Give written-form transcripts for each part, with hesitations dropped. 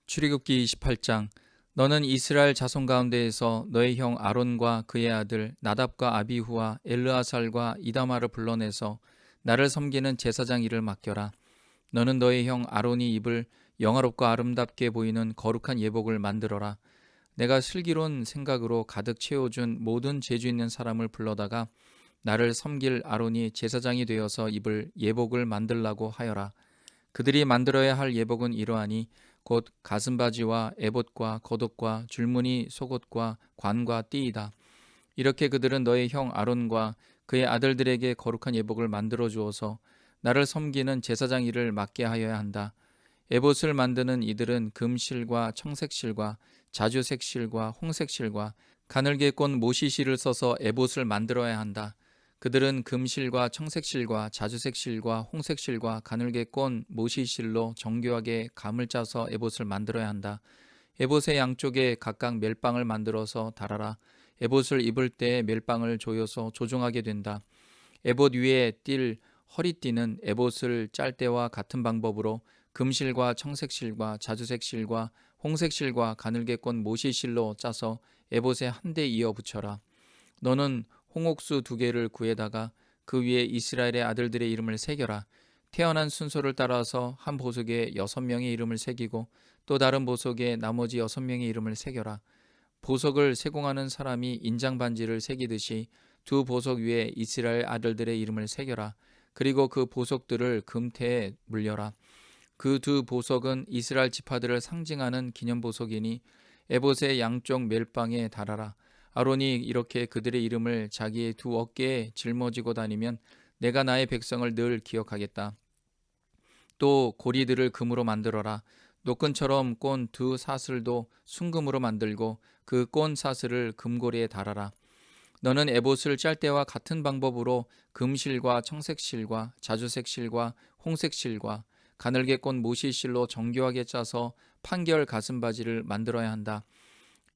출애굽기 28장. 너는 이스라엘 자손 가운데에서 너의 형 아론과 그의 아들 나답과 아비후와 엘르아살과 이다마를 불러내서 나를 섬기는 제사장 일을 맡겨라. 너는 너의 형 아론이 입을 영화롭고 아름답게 보이는 거룩한 예복을 만들어라. 내가 슬기로운 생각으로 가득 채워준 모든 재주 있는 사람을 불러다가 나를 섬길 아론이 제사장이 되어서 입을 예복을 만들라고 하여라. 그들이 만들어야 할 예복은 이러하니 곧 가슴바지와 에봇과 겉옷과 줄무늬 속옷과 관과 띠이다. 이렇게 그들은 너의 형 아론과 그의 아들들에게 거룩한 예복을 만들어 주어서 나를 섬기는 제사장 일을 맡게 하여야 한다. 에봇을 만드는 이들은 금실과 청색실과 자주색실과 홍색실과 가늘게 꼰 모시실을 써서 에봇을 만들어야 한다. 그들은 금실과 청색실과 자주색실과 홍색실과 가늘게 꼰 모시실로 정교하게 감을 짜서 에봇을 만들어야 한다. 에봇의 양쪽에 각각 멜빵을 만들어서 달아라. 에봇을 입을 때 멜빵을 조여서 조종하게 된다. 에봇 위에 띌 허리띠는 에봇을 짤 때와 같은 방법으로 금실과 청색실과 자주색실과 홍색실과 가늘게 꼰 모시실로 짜서 에봇에 한데 이어 붙여라. 너는 홍옥수 2개를 구해다가 그 위에 이스라엘의 아들들의 이름을 새겨라. 태어난 순서를 따라서 한 보석에 6명의 이름을 새기고 또 다른 보석에 나머지 6명의 이름을 새겨라. 보석을 세공하는 사람이 인장반지를 새기듯이 두 보석 위에 이스라엘 아들들의 이름을 새겨라. 그리고 그 보석들을 금태에 물려라. 그 두 보석은 이스라엘 지파들을 상징하는 기념보석이니 에봇의 양쪽 멜빵에 달아라. 아론이 이렇게 그들의 이름을 자기의 두 어깨에 짊어지고 다니면 내가 나의 백성을 늘 기억하겠다. 또 고리들을 금으로 만들어라. 노끈처럼 꼰 두 사슬도 순금으로 만들고 그 꼰 사슬을 금고리에 달아라. 너는 에봇을 짤 때와 같은 방법으로 금실과 청색실과 자주색실과 홍색실과 가늘게 꼰 모시실로 정교하게 짜서 판결 가슴바지를 만들어야 한다.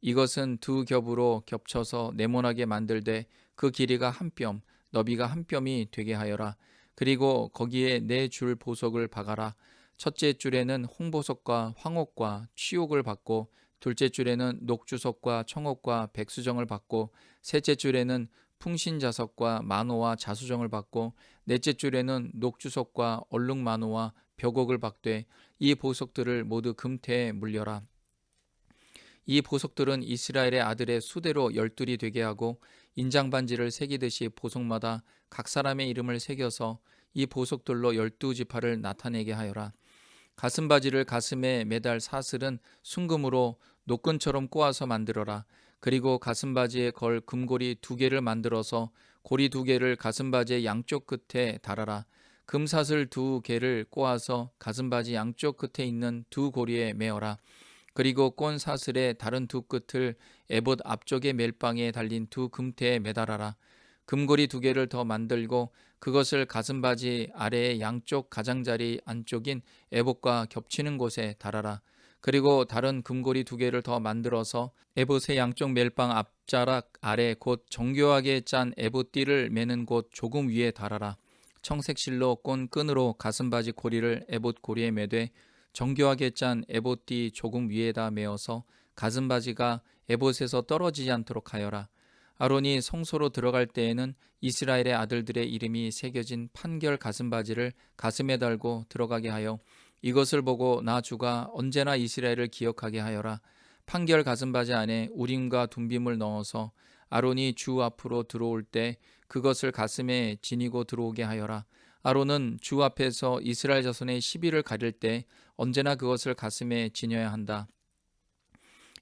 이것은 두 겹으로 겹쳐서 네모나게 만들되 그 길이가 한 뼘, 너비가 한 뼘이 되게 하여라. 그리고 거기에 4줄 보석을 박아라. 첫째 줄에는 홍보석과 황옥과 취옥을 받고 둘째 줄에는 녹주석과 청옥과 백수정을 받고 셋째 줄에는 풍신자석과 만호와 자수정을 받고 넷째 줄에는 녹주석과 얼룩만호와 벽옥을 박되 이 보석들을 모두 금태에 물려라. 이 보석들은 이스라엘의 아들의 수대로 12이 되게 하고 인장반지를 새기듯이 보석마다 각 사람의 이름을 새겨서 이 보석들로 12지파를 나타내게 하여라. 가슴바지를 가슴에 매달 사슬은 순금으로 노끈처럼 꼬아서 만들어라. 그리고 가슴바지에 걸 금고리 2개를 만들어서 고리 2개를 가슴바지의 양쪽 끝에 달아라. 금사슬 2개를 꼬아서 가슴바지 양쪽 끝에 있는 두 고리에 메어라. 그리고 꼰 사슬의 다른 두 끝을 에봇 앞쪽의 멜빵에 달린 두 금태에 매달아라. 금고리 2개를 더 만들고 그것을 가슴바지 아래의 양쪽 가장자리 안쪽인 에봇과 겹치는 곳에 달아라. 그리고 다른 금고리 2개를 더 만들어서 에봇의 양쪽 멜빵 앞자락 아래 곧 정교하게 짠 에봇띠를 매는 곳 조금 위에 달아라. 청색실로 꼰 끈으로 가슴바지 고리를 에봇 고리에 매되 정교하게 짠 에봇띠 조금 위에다 메어서 가슴바지가 에봇에서 떨어지지 않도록 하여라. 아론이 성소로 들어갈 때에는 이스라엘의 아들들의 이름이 새겨진 판결 가슴바지를 가슴에 달고 들어가게 하여 이것을 보고 나 주가 언제나 이스라엘을 기억하게 하여라. 판결 가슴바지 안에 우림과 둠빔을 넣어서 아론이 주 앞으로 들어올 때 그것을 가슴에 지니고 들어오게 하여라. 아론은 주 앞에서 이스라엘 자손의 시비를 가릴 때 언제나 그것을 가슴에 지녀야 한다.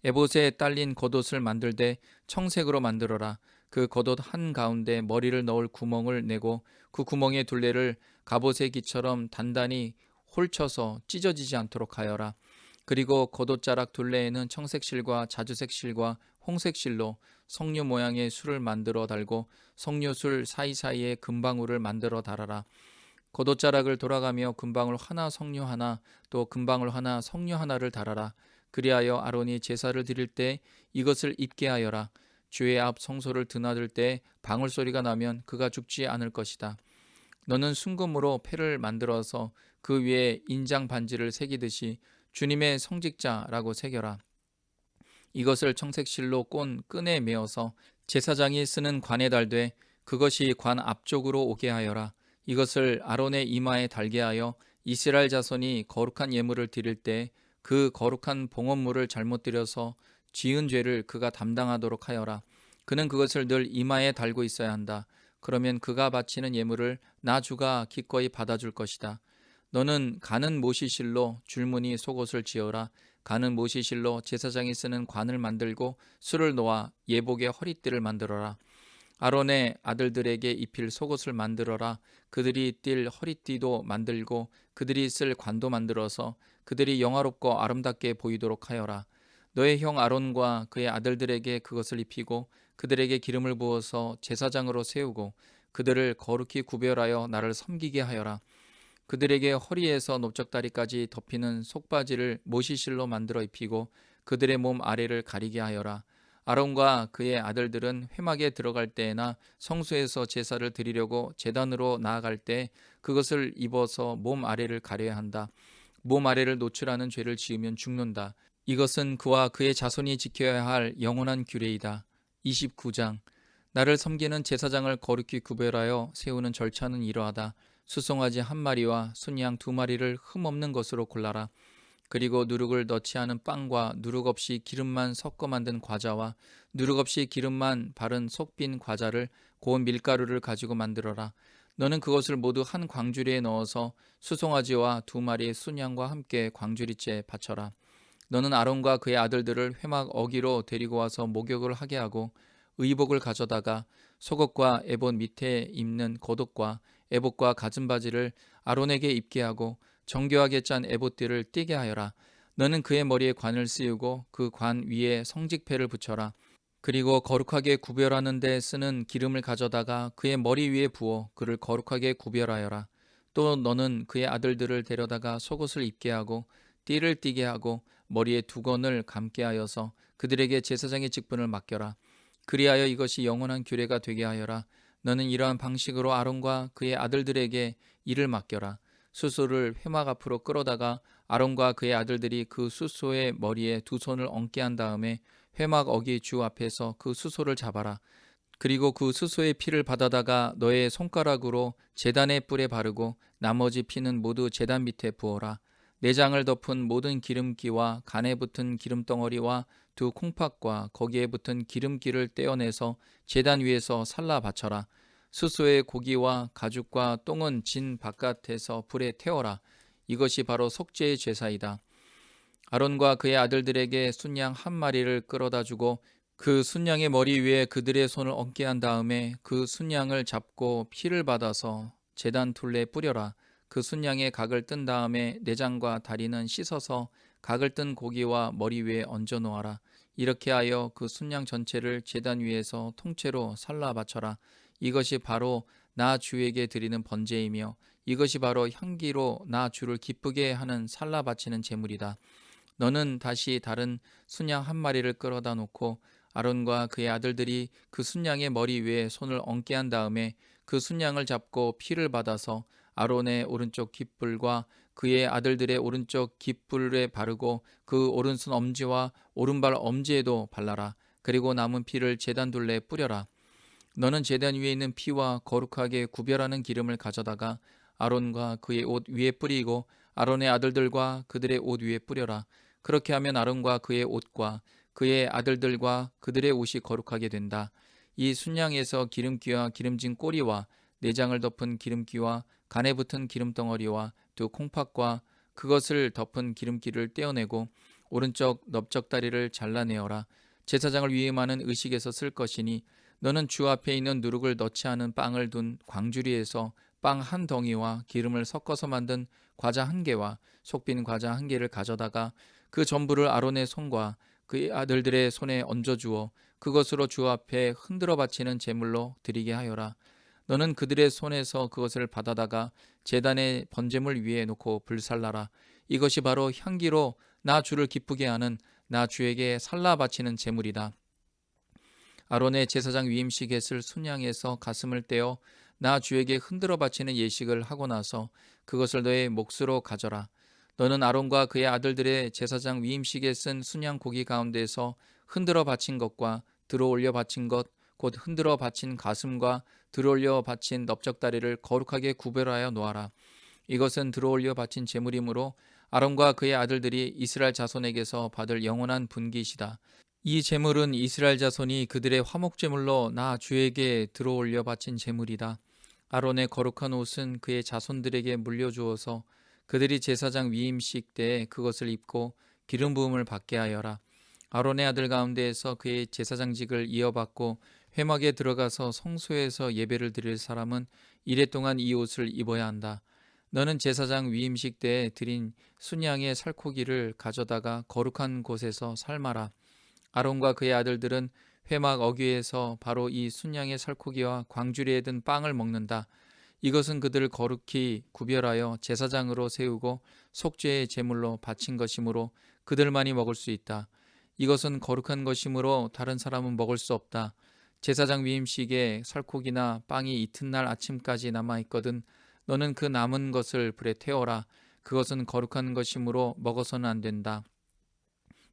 에봇에 딸린 겉옷을 만들되 청색으로 만들어라. 그 겉옷 한가운데 머리를 넣을 구멍을 내고 그 구멍의 둘레를 갑옷의 기처럼 단단히 홀쳐서 찢어지지 않도록 하여라. 그리고 겉옷자락 둘레에는 청색실과 자주색실과 홍색실로 석류 모양의 술을 만들어 달고 석류술 사이사이에 금방울을 만들어 달아라. 겉옷자락을 돌아가며 금방울 하나 석류 하나 또 금방울 하나 석류 하나를 달아라. 그리하여 아론이 제사를 드릴 때 이것을 입게 하여라. 주의 앞 성소를 드나들 때 방울소리가 나면 그가 죽지 않을 것이다. 너는 순금으로 패를 만들어서 그 위에 인장 반지를 새기듯이 주님의 성직자라고 새겨라. 이것을 청색실로 꼰 끈에 메어서 제사장이 쓰는 관에 달되 그것이 관 앞쪽으로 오게 하여라. 이것을 아론의 이마에 달게 하여 이스라엘 자손이 거룩한 예물을 드릴 때 그 거룩한 봉헌물을 잘못 드려서 지은 죄를 그가 담당하도록 하여라. 그는 그것을 늘 이마에 달고 있어야 한다. 그러면 그가 바치는 예물을 나 주가 기꺼이 받아줄 것이다. 너는 가는 모시실로 줄무늬 속옷을 지어라. 가는 모시실로 제사장이 쓰는 관을 만들고 술을 놓아 예복의 허리띠를 만들어라. 아론의 아들들에게 입힐 속옷을 만들어라. 그들이 띨 허리띠도 만들고 그들이 쓸 관도 만들어서 그들이 영화롭고 아름답게 보이도록 하여라. 너의 형 아론과 그의 아들들에게 그것을 입히고 그들에게 기름을 부어서 제사장으로 세우고 그들을 거룩히 구별하여 나를 섬기게 하여라. 그들에게 허리에서 넓적다리까지 덮이는 속바지를 모시실로 만들어 입히고 그들의 몸 아래를 가리게 하여라. 아론과 그의 아들들은 회막에 들어갈 때나 성소에서 제사를 드리려고 제단으로 나아갈 때 그것을 입어서 몸 아래를 가려야 한다. 몸 아래를 노출하는 죄를 지으면 죽는다. 이것은 그와 그의 자손이 지켜야 할 영원한 규례이다. 29장. 나를 섬기는 제사장을 거룩히 구별하여 세우는 절차는 이러하다. 수송아지 1마리와 순양 2마리를 흠없는 것으로 골라라. 그리고 누룩을 넣지 않은 빵과 누룩 없이 기름만 섞어 만든 과자와 누룩 없이 기름만 바른 속빈 과자를 고운 밀가루를 가지고 만들어라. 너는 그것을 모두 한 광주리에 넣어서 수송아지와 2마리의 순양과 함께 광주리째 바쳐라. 너는 아론과 그의 아들들을 회막 어기로 데리고 와서 목욕을 하게 하고 의복을 가져다가 속옷과 에봇 밑에 입는 겉옷과 에봇과 가슴바지를 아론에게 입게 하고 정교하게 짠 에봇띠를 띠게 하여라. 너는 그의 머리에 관을 씌우고 그 관 위에 성직패를 붙여라. 그리고 거룩하게 구별하는 데 쓰는 기름을 가져다가 그의 머리 위에 부어 그를 거룩하게 구별하여라. 또 너는 그의 아들들을 데려다가 속옷을 입게 하고 띠를 띠게 하고 머리에 두건을 감게 하여서 그들에게 제사장의 직분을 맡겨라. 그리하여 이것이 영원한 규례가 되게 하여라. 너는 이러한 방식으로 아론과 그의 아들들에게 일을 맡겨라. 수소를 회막 앞으로 끌어다가 아론과 그의 아들들이 그 수소의 머리에 두 손을 얹게 한 다음에 회막 어기 주 앞에서 그 수소를 잡아라. 그리고 그 수소의 피를 받아다가 너의 손가락으로 제단의 뿔에 바르고 나머지 피는 모두 제단 밑에 부어라. 내장을 덮은 모든 기름기와 간에 붙은 기름덩어리와 두 콩팥과 거기에 붙은 기름기를 떼어내서 제단 위에서 살라 바쳐라. 수소의 고기와 가죽과 똥은 진 바깥에서 불에 태워라. 이것이 바로 속죄의 제사이다. 아론과 그의 아들들에게 순양 1마리를 끌어다 주고 그 순양의 머리 위에 그들의 손을 얹게 한 다음에 그 순양을 잡고 피를 받아서 제단 둘레에 뿌려라. 그 순양의 각을 뜬 다음에 내장과 다리는 씻어서 각을 뜬 고기와 머리 위에 얹어 놓아라. 이렇게 하여 그 순양 전체를 제단 위에서 통째로 살라 바쳐라. 이것이 바로 나 주에게 드리는 번제이며 이것이 바로 향기로 나 주를 기쁘게 하는 살라 바치는 제물이다. 너는 다시 다른 순양 1마리를 끌어다 놓고 아론과 그의 아들들이 그 순양의 머리 위에 손을 얹게 한 다음에 그 순양을 잡고 피를 받아서 아론의 오른쪽 깃불과 그의 아들들의 오른쪽 깃불에 바르고 그 오른손 엄지와 오른발 엄지에도 발라라. 그리고 남은 피를 제단 둘레에 뿌려라. 너는 제단 위에 있는 피와 거룩하게 구별하는 기름을 가져다가 아론과 그의 옷 위에 뿌리고 아론의 아들들과 그들의 옷 위에 뿌려라. 그렇게 하면 아론과 그의 옷과 그의 아들들과 그들의 옷이 거룩하게 된다. 이 순양에서 기름기와 기름진 꼬리와 내장을 덮은 기름기와 간에 붙은 기름덩어리와 두 콩팥과 그것을 덮은 기름기를 떼어내고 오른쪽 넓적다리를 잘라내어라. 제사장을 위임하는 의식에서 쓸 것이니 너는 주 앞에 있는 누룩을 넣지 않은 빵을 둔 광주리에서 빵 한 덩이와 기름을 섞어서 만든 과자 1개와 속빈 과자 1개를 가져다가 그 전부를 아론의 손과 그의 아들들의 손에 얹어주어 그것으로 주 앞에 흔들어 바치는 제물로 드리게 하여라. 너는 그들의 손에서 그것을 받아다가 제단의 번제물 위에 놓고 불살라라. 이것이 바로 향기로 나 주를 기쁘게 하는 나 주에게 살라 바치는 제물이다. 아론의 제사장 위임식에 쓸 순양에서 가슴을 떼어 나 주에게 흔들어 바치는 예식을 하고 나서 그것을 너의 몫으로 가져라. 너는 아론과 그의 아들들의 제사장 위임식에 쓴 순양 고기 가운데에서 흔들어 바친 것과 들어올려 바친 것, 곧 흔들어 바친 가슴과 들어올려 바친 넓적다리를 거룩하게 구별하여 놓아라. 이것은 들어올려 바친 제물이므로 아론과 그의 아들들이 이스라엘 자손에게서 받을 영원한 분깃이다. 이 제물은 이스라엘 자손이 그들의 화목제물로 나 주에게 들어올려 바친 제물이다. 아론의 거룩한 옷은 그의 자손들에게 물려주어서 그들이 제사장 위임식 때에 그것을 입고 기름 부음을 받게 하여라. 아론의 아들 가운데에서 그의 제사장직을 이어받고 회막에 들어가서 성소에서 예배를 드릴 사람은 이레 동안 이 옷을 입어야 한다. 너는 제사장 위임식 때에 드린 순양의 살코기를 가져다가 거룩한 곳에서 삶아라. 아론과 그의 아들들은 회막 어귀에서 바로 이 순양의 살코기와 광주리에 든 빵을 먹는다. 이것은 그들을 거룩히 구별하여 제사장으로 세우고 속죄의 제물로 바친 것이므로 그들만이 먹을 수 있다. 이것은 거룩한 것이므로 다른 사람은 먹을 수 없다. 제사장 위임식에 살코기나 빵이 이튿날 아침까지 남아있거든 너는 그 남은 것을 불에 태워라. 그것은 거룩한 것이므로 먹어서는 안 된다.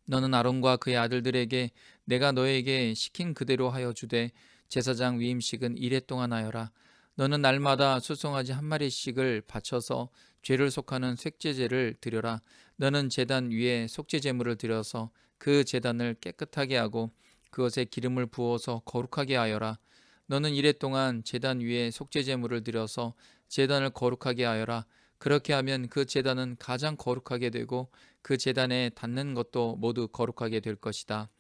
너는 아론과 그의 아들들에게 내가 너에게 시킨 그대로 하여 주되 제사장 위임식은 이레 동안 하여라. 너는 날마다 수송아지 한 마리씩을 바쳐서 죄를 속하는 속죄제를 드려라. 너는 제단 위에 속죄제물을 드려서 그 제단을 깨끗하게 하고 그것에 기름을 부어서 거룩하게 하여라. 너는 이레 동안 제단 위에 속죄제물을 드려서 제단을 거룩하게 하여라. 그렇게 하면 그 제단은 가장 거룩하게 되고 그 제단에 닿는 것도 모두 거룩하게 될 것이다.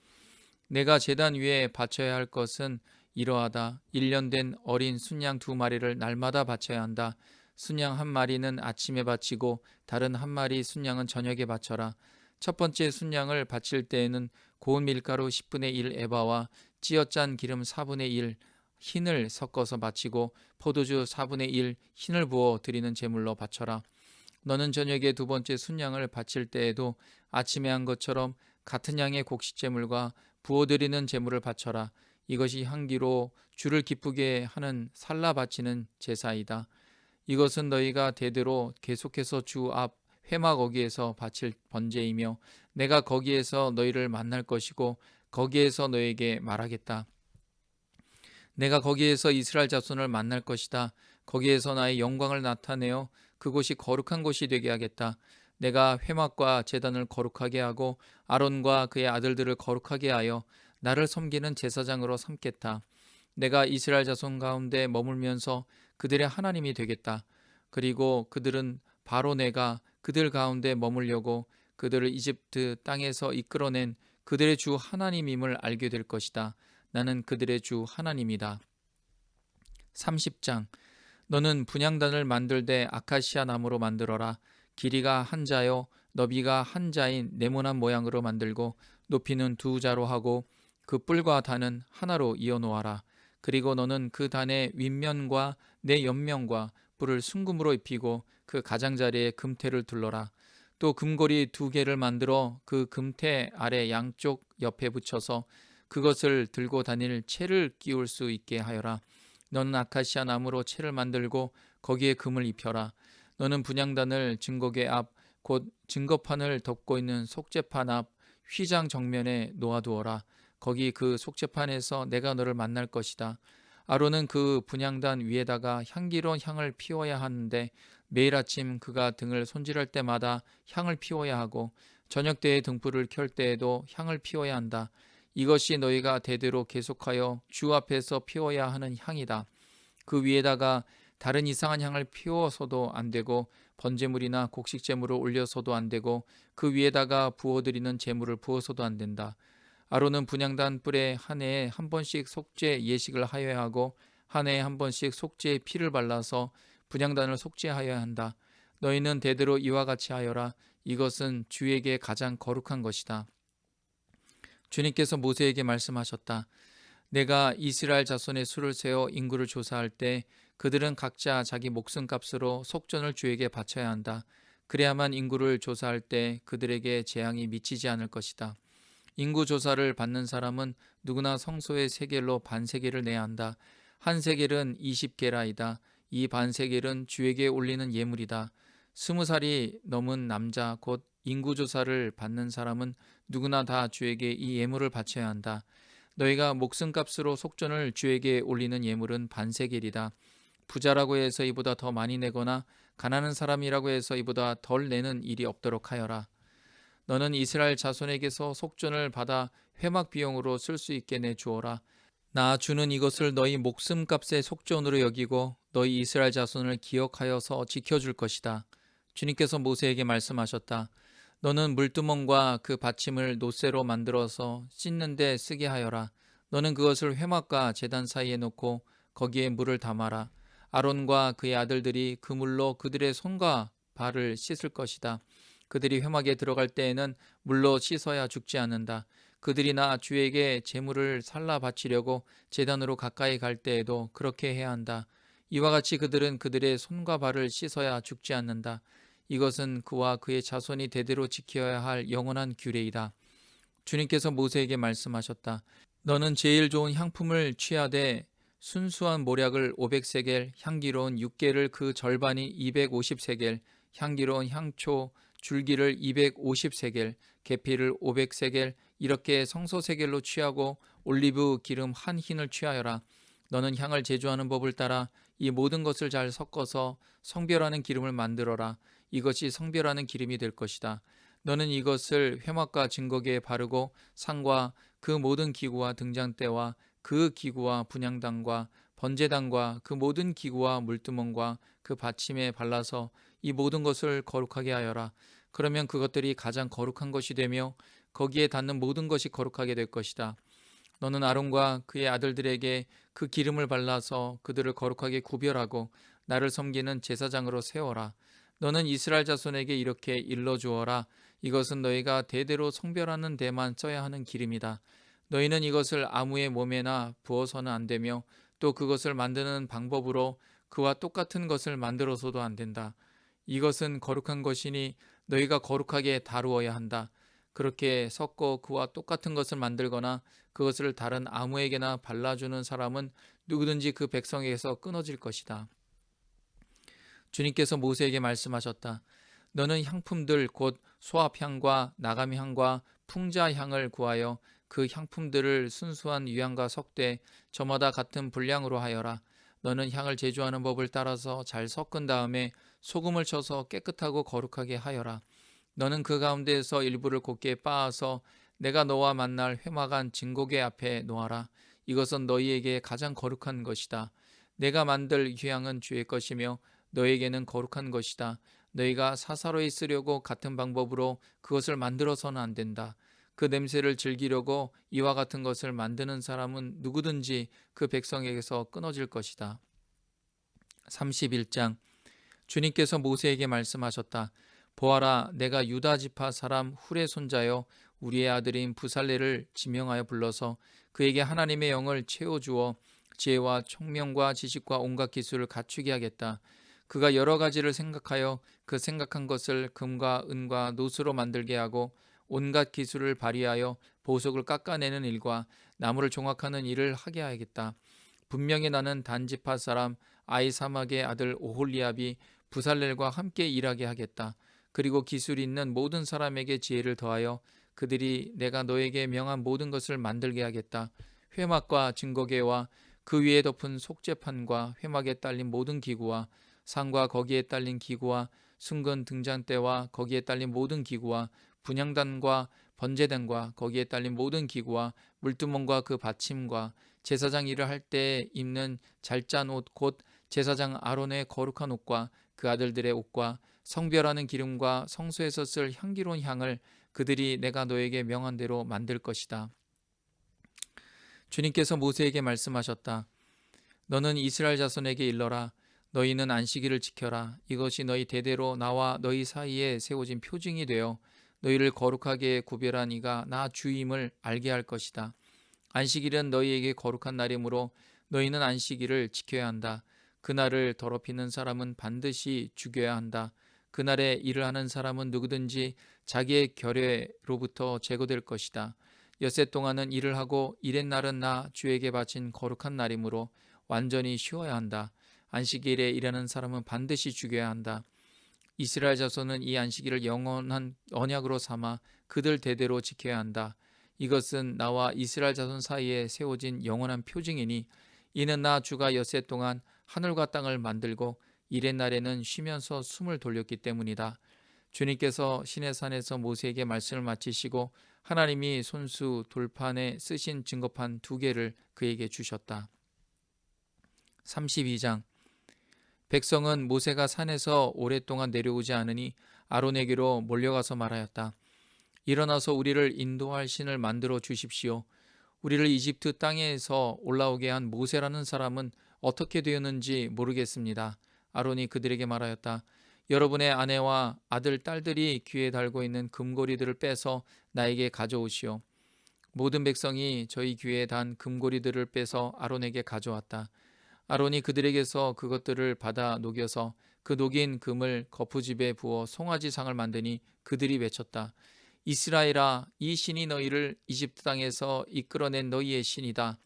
내가 제단 위에 바쳐야 할 것은 이러하다. 1년 된 어린 순양 2마리를 날마다 바쳐야 한다. 순양 1마리는 아침에 바치고 다른 1마리 순양은 저녁에 바쳐라. 첫 번째 순양을 바칠 때에는 고운 밀가루 10분의 1 에바와 찌어짠 기름 4분의 1 흰을 섞어서 바치고 포도주 4분의 1 흰을 부어 드리는 제물로 바쳐라. 너는 저녁에 두 번째 순양을 바칠 때에도 아침에 한 것처럼 같은 양의 곡식제물과 부어드리는 제물을 바쳐라. 이것이 향기로 주를 기쁘게 하는 살라 바치는 제사이다. 이것은 너희가 대대로 계속해서 주 앞 회막 어귀에서 바칠 번제이며 내가 거기에서 너희를 만날 것이고 거기에서 너에게 말하겠다. 내가 거기에서 이스라엘 자손을 만날 것이다. 거기에서 나의 영광을 나타내어 그곳이 거룩한 곳이 되게 하겠다. 내가 회막과 제단을 거룩하게 하고 아론과 그의 아들들을 거룩하게 하여 나를 섬기는 제사장으로 삼겠다. 내가 이스라엘 자손 가운데 머물면서 그들의 하나님이 되겠다. 그리고 그들은 바로 내가 그들 가운데 머물려고 그들을 이집트 땅에서 이끌어낸 그들의 주 하나님임을 알게 될 것이다. 나는 그들의 주 하나님이다. 30장 너는 분향단을 만들되 아카시아 나무로 만들어라. 길이가 한 자요 너비가 한 자인 네모난 모양으로 만들고 높이는 2자로 하고 그 뿔과 단은 하나로 이어 놓아라. 그리고 너는 그 단의 윗면과 내 옆면과 뿔을 순금으로 입히고 그 가장자리에 금태를 둘러라. 또 금고리 2개를 만들어 그 금태 아래 양쪽 옆에 붙여서 그것을 들고 다닐 채를 끼울 수 있게 하여라. 너는 아카시아 나무로 채를 만들고 거기에 금을 입혀라. 너는 분향단을 증거계 앞 곧 증거판을 덮고 있는 속죄판 앞 휘장 정면에 놓아두어라. 거기 그 속죄판에서 내가 너를 만날 것이다. 아론은 그 분향단 위에다가 향기로운 향을 피워야 하는데 매일 아침 그가 등을 손질할 때마다 향을 피워야 하고 저녁 때에 등불을 켤 때에도 향을 피워야 한다. 이것이 너희가 대대로 계속하여 주 앞에서 피워야 하는 향이다. 그 위에다가 다른 이상한 향을 피워서도 안 되고 번제물이나 곡식제물을 올려서도 안 되고 그 위에다가 부어드리는 제물을 부어서도 안 된다. 아론은 분향단 뿔에 한 해에 한 번씩 속죄 예식을 하여야 하고 한 해에 한 번씩 속죄의 피를 발라서 분향단을 속죄하여야 한다. 너희는 대대로 이와 같이 하여라. 이것은 주에게 가장 거룩한 것이다. 주님께서 모세에게 말씀하셨다. 내가 이스라엘 자손의 수를 세어 인구를 조사할 때 그들은 각자 자기 목숨값으로 속전을 주에게 바쳐야 한다. 그래야만 인구를 조사할 때 그들에게 재앙이 미치지 않을 것이다. 인구 조사를 받는 사람은 누구나 성소의 세겔로 반세겔을 내야 한다. 한 세겔은 20게라이다. 이 반세겔은 주에게 올리는 예물이다. 20살이 넘은 남자 곧 인구조사를 받는 사람은 누구나 다 주에게 이 예물을 바쳐야 한다. 너희가 목숨값으로 속전을 주에게 올리는 예물은 반세겔이다. 부자라고 해서 이보다 더 많이 내거나 가난한 사람이라고 해서 이보다 덜 내는 일이 없도록 하여라. 너는 이스라엘 자손에게서 속전을 받아 회막 비용으로 쓸 수 있게 내주어라. 나 주는 이것을 너희 목숨값의 속전으로 여기고 너희 이스라엘 자손을 기억하여서 지켜줄 것이다. 주님께서 모세에게 말씀하셨다. 너는 물두멍과 그 받침을 놋새로 만들어서 씻는 데 쓰게 하여라. 너는 그것을 회막과 제단 사이에 놓고 거기에 물을 담아라. 아론과 그의 아들들이 그 물로 그들의 손과 발을 씻을 것이다. 그들이 회막에 들어갈 때에는 물로 씻어야 죽지 않는다. 그들이 나 주에게 제물을 살라 바치려고 제단으로 가까이 갈 때에도 그렇게 해야 한다. 이와 같이 그들은 그들의 손과 발을 씻어야 죽지 않는다. 이것은 그와 그의 자손이 대대로 지켜야 할 영원한 규례이다. 주님께서 모세에게 말씀하셨다. 너는 제일 좋은 향품을 취하되 순수한 모략을 500세겔, 향기로운 육개를 그 절반이 250세겔, 향기로운 향초, 줄기를 250세겔, 계피를 500세겔, 이렇게 성소세겔로 취하고 올리브 기름 한 흰을 취하여라. 너는 향을 제조하는 법을 따라 이 모든 것을 잘 섞어서 성별하는 기름을 만들어라. 이것이 성별하는 기름이 될 것이다. 너는 이것을 회막과 증거기에 바르고 상과 그 모든 기구와 등잔대와 그 기구와 분향단과 번제단과 그 모든 기구와 물두멍과 그 받침에 발라서 이 모든 것을 거룩하게 하여라. 그러면 그것들이 가장 거룩한 것이 되며 거기에 닿는 모든 것이 거룩하게 될 것이다. 너는 아론과 그의 아들들에게 그 기름을 발라서 그들을 거룩하게 구별하고 나를 섬기는 제사장으로 세워라. 너는 이스라엘 자손에게 이렇게 일러주어라. 이것은 너희가 대대로 성별하는 데만 써야 하는 기름이다. 너희는 이것을 아무의 몸에나 부어서는 안 되며 또 그것을 만드는 방법으로 그와 똑같은 것을 만들어서도 안 된다. 이것은 거룩한 것이니 너희가 거룩하게 다루어야 한다. 그렇게 섞어 그와 똑같은 것을 만들거나 그것을 다른 아무에게나 발라주는 사람은 누구든지 그 백성에게서 끊어질 것이다. 주님께서 모세에게 말씀하셨다. 너는 향품들 곧 소합향과 나감향과 풍자향을 구하여 그 향품들을 순수한 유향과 석대 저마다 같은 분량으로 하여라. 너는 향을 제조하는 법을 따라서 잘 섞은 다음에 소금을 쳐서 깨끗하고 거룩하게 하여라. 너는 그 가운데에서 일부를 곱게 빻아서 내가 너와 만날 회막안 증거궤 앞에 놓아라. 이것은 너희에게 가장 거룩한 것이다. 내가 만들 휴향은 주의 것이며 너희에게는 거룩한 것이다. 너희가 사사로이 쓰려고 같은 방법으로 그것을 만들어서는 안 된다. 그 냄새를 즐기려고 이와 같은 것을 만드는 사람은 누구든지 그 백성에게서 끊어질 것이다. 31장 주님께서 모세에게 말씀하셨다. 보아라, 내가 유다 지파 사람 훌의 손자여 우리의 아들인 부살레를 지명하여 불러서 그에게 하나님의 영을 채워주어 지혜와 총명과 지식과 온갖 기술을 갖추게 하겠다. 그가 여러 가지를 생각하여 그 생각한 것을 금과 은과 노스로 만들게 하고 온갖 기술을 발휘하여 보석을 깎아내는 일과 나무를 종합하는 일을 하게 하겠다. 분명히 나는 단지파 사람 아이사막의 아들 오홀리압이 부살렐과 함께 일하게 하겠다. 그리고 기술이 있는 모든 사람에게 지혜를 더하여 그들이 내가 너에게 명한 모든 것을 만들게 하겠다. 회막과 증거궤와 그 위에 덮은 속죄판과 회막에 딸린 모든 기구와 상과 거기에 딸린 기구와 순근 등잔대와 거기에 딸린 모든 기구와 분향단과 번제단과 거기에 딸린 모든 기구와 물두멍과 그 받침과 제사장 일을 할 때 입는 잘 짠 옷 곧 제사장 아론의 거룩한 옷과 그 아들들의 옷과 성별하는 기름과 성소에서 쓸 향기로운 향을 그들이 내가 너에게 명한 대로 만들 것이다. 주님께서 모세에게 말씀하셨다. 너는 이스라엘 자손에게 일러라. 너희는 안식일을 지켜라. 이것이 너희 대대로 나와 너희 사이에 세워진 표징이 되어 너희를 거룩하게 구별한 이가 나 주임을 알게 할 것이다. 안식일은 너희에게 거룩한 날이므로 너희는 안식일을 지켜야 한다. 그날을 더럽히는 사람은 반드시 죽여야 한다. 그날에 일을 하는 사람은 누구든지 자기의 결례로부터 제거될 것이다. 엿새 동안은 일을 하고 일의 날은 나 주에게 바친 거룩한 날이므로 완전히 쉬어야 한다. 안식일에 일하는 사람은 반드시 죽여야 한다. 이스라엘 자손은 이 안식일을 영원한 언약으로 삼아 그들 대대로 지켜야 한다. 이것은 나와 이스라엘 자손 사이에 세워진 영원한 표징이니 이는 나 주가 엿새 동안 하늘과 땅을 만들고 이레 날에는 쉬면서 숨을 돌렸기 때문이다. 주님께서 시내산에서 모세에게 말씀을 마치시고 하나님이 손수 돌판에 쓰신 증거판 2개를 그에게 주셨다. 32장. 백성은 모세가 산에서 오랫동안 내려오지 않으니 아론에게로 몰려가서 말하였다. 일어나서 우리를 인도할 신을 만들어 주십시오. 우리를 이집트 땅에서 올라오게 한 모세라는 사람은 어떻게 되었는지 모르겠습니다. 아론이 그들에게 말하였다. 여러분의 아내와 아들, 딸들이 귀에 달고 있는 금고리들을 빼서 나에게 가져오시오. 모든 백성이 저희 귀에 단 금고리들을 빼서 아론에게 가져왔다. 아론이 그들에게서 그것들을 받아 녹여서 그 녹인 금을 거푸집에 부어 송아지상을 만드니 그들이 외쳤다. 이스라엘아, 이 신이 너희를 이집트 땅에서 이끌어낸 너희의 신이다.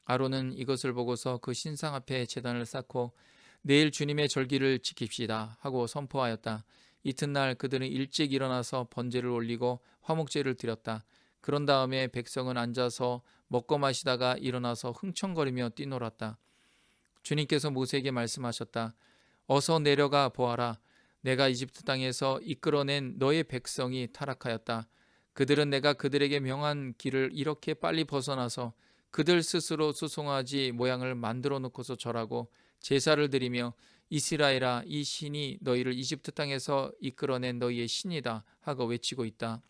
아론은 이것을 보고서 그 신상 앞에 제단을 쌓고 내일 주님의 절기를 지킵시다 하고 선포하였다. 이튿날 그들은 일찍 일어나서 번제를 올리고 화목제를 드렸다. 그런 다음에 백성은 앉아서 먹고 마시다가 일어나서 흥청거리며 뛰놀았다. 주님께서 모세에게 말씀하셨다. 어서 내려가 보아라. 내가 이집트 땅에서 이끌어낸 너의 백성이 타락하였다. 그들은 내가 그들에게 명한 길을 이렇게 빨리 벗어나서 그들 스스로 수송아지 모양을 만들어 놓고서 절하고 제사를 드리며 이스라엘아, 이 신이 너희를 이집트 땅에서 이끌어낸 너희의 신이다 하고 외치고 있다.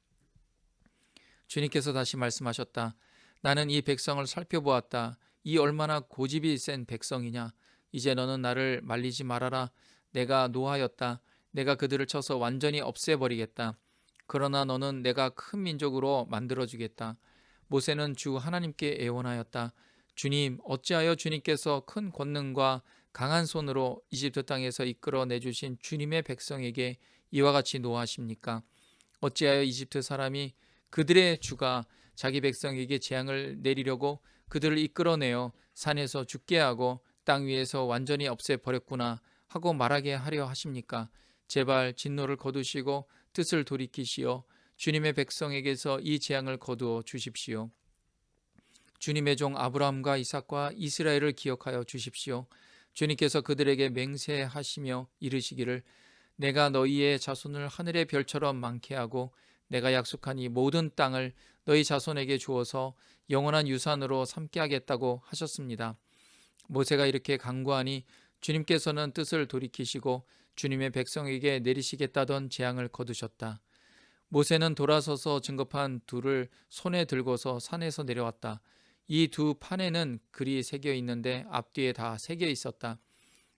주님께서 다시 말씀하셨다. 나는 이 백성을 살펴보았다. 이 얼마나 고집이 센 백성이냐. 이제 너는 나를 말리지 말아라. 내가 노하였다. 내가 그들을 쳐서 완전히 없애버리겠다. 그러나 너는 내가 큰 민족으로 만들어주겠다. 모세는 주 하나님께 애원하였다. 주님, 어찌하여 주님께서 큰 권능과 강한 손으로 이집트 땅에서 이끌어 내주신 주님의 백성에게 이와 같이 노하십니까? 어찌하여 이집트 사람이 그들의 주가 자기 백성에게 재앙을 내리려고 그들을 이끌어내어 산에서 죽게 하고 땅 위에서 완전히 없애버렸구나 하고 말하게 하려 하십니까? 제발 진노를 거두시고 뜻을 돌이키시어 주님의 백성에게서 이 재앙을 거두어 주십시오. 주님의 종 아브라함과 이삭과 이스라엘을 기억하여 주십시오. 주님께서 그들에게 맹세하시며 이르시기를 내가 너희의 자손을 하늘의 별처럼 많게 하고 내가 약속한 이 모든 땅을 너희 자손에게 주어서 영원한 유산으로 삼게 하겠다고 하셨습니다. 모세가 이렇게 간구하니 주님께서는 뜻을 돌이키시고 주님의 백성에게 내리시겠다던 재앙을 거두셨다. 모세는 돌아서서 증거판 2를 손에 들고서 산에서 내려왔다. 이 2 판에는 글이 새겨 있는데 앞뒤에 다 새겨 있었다.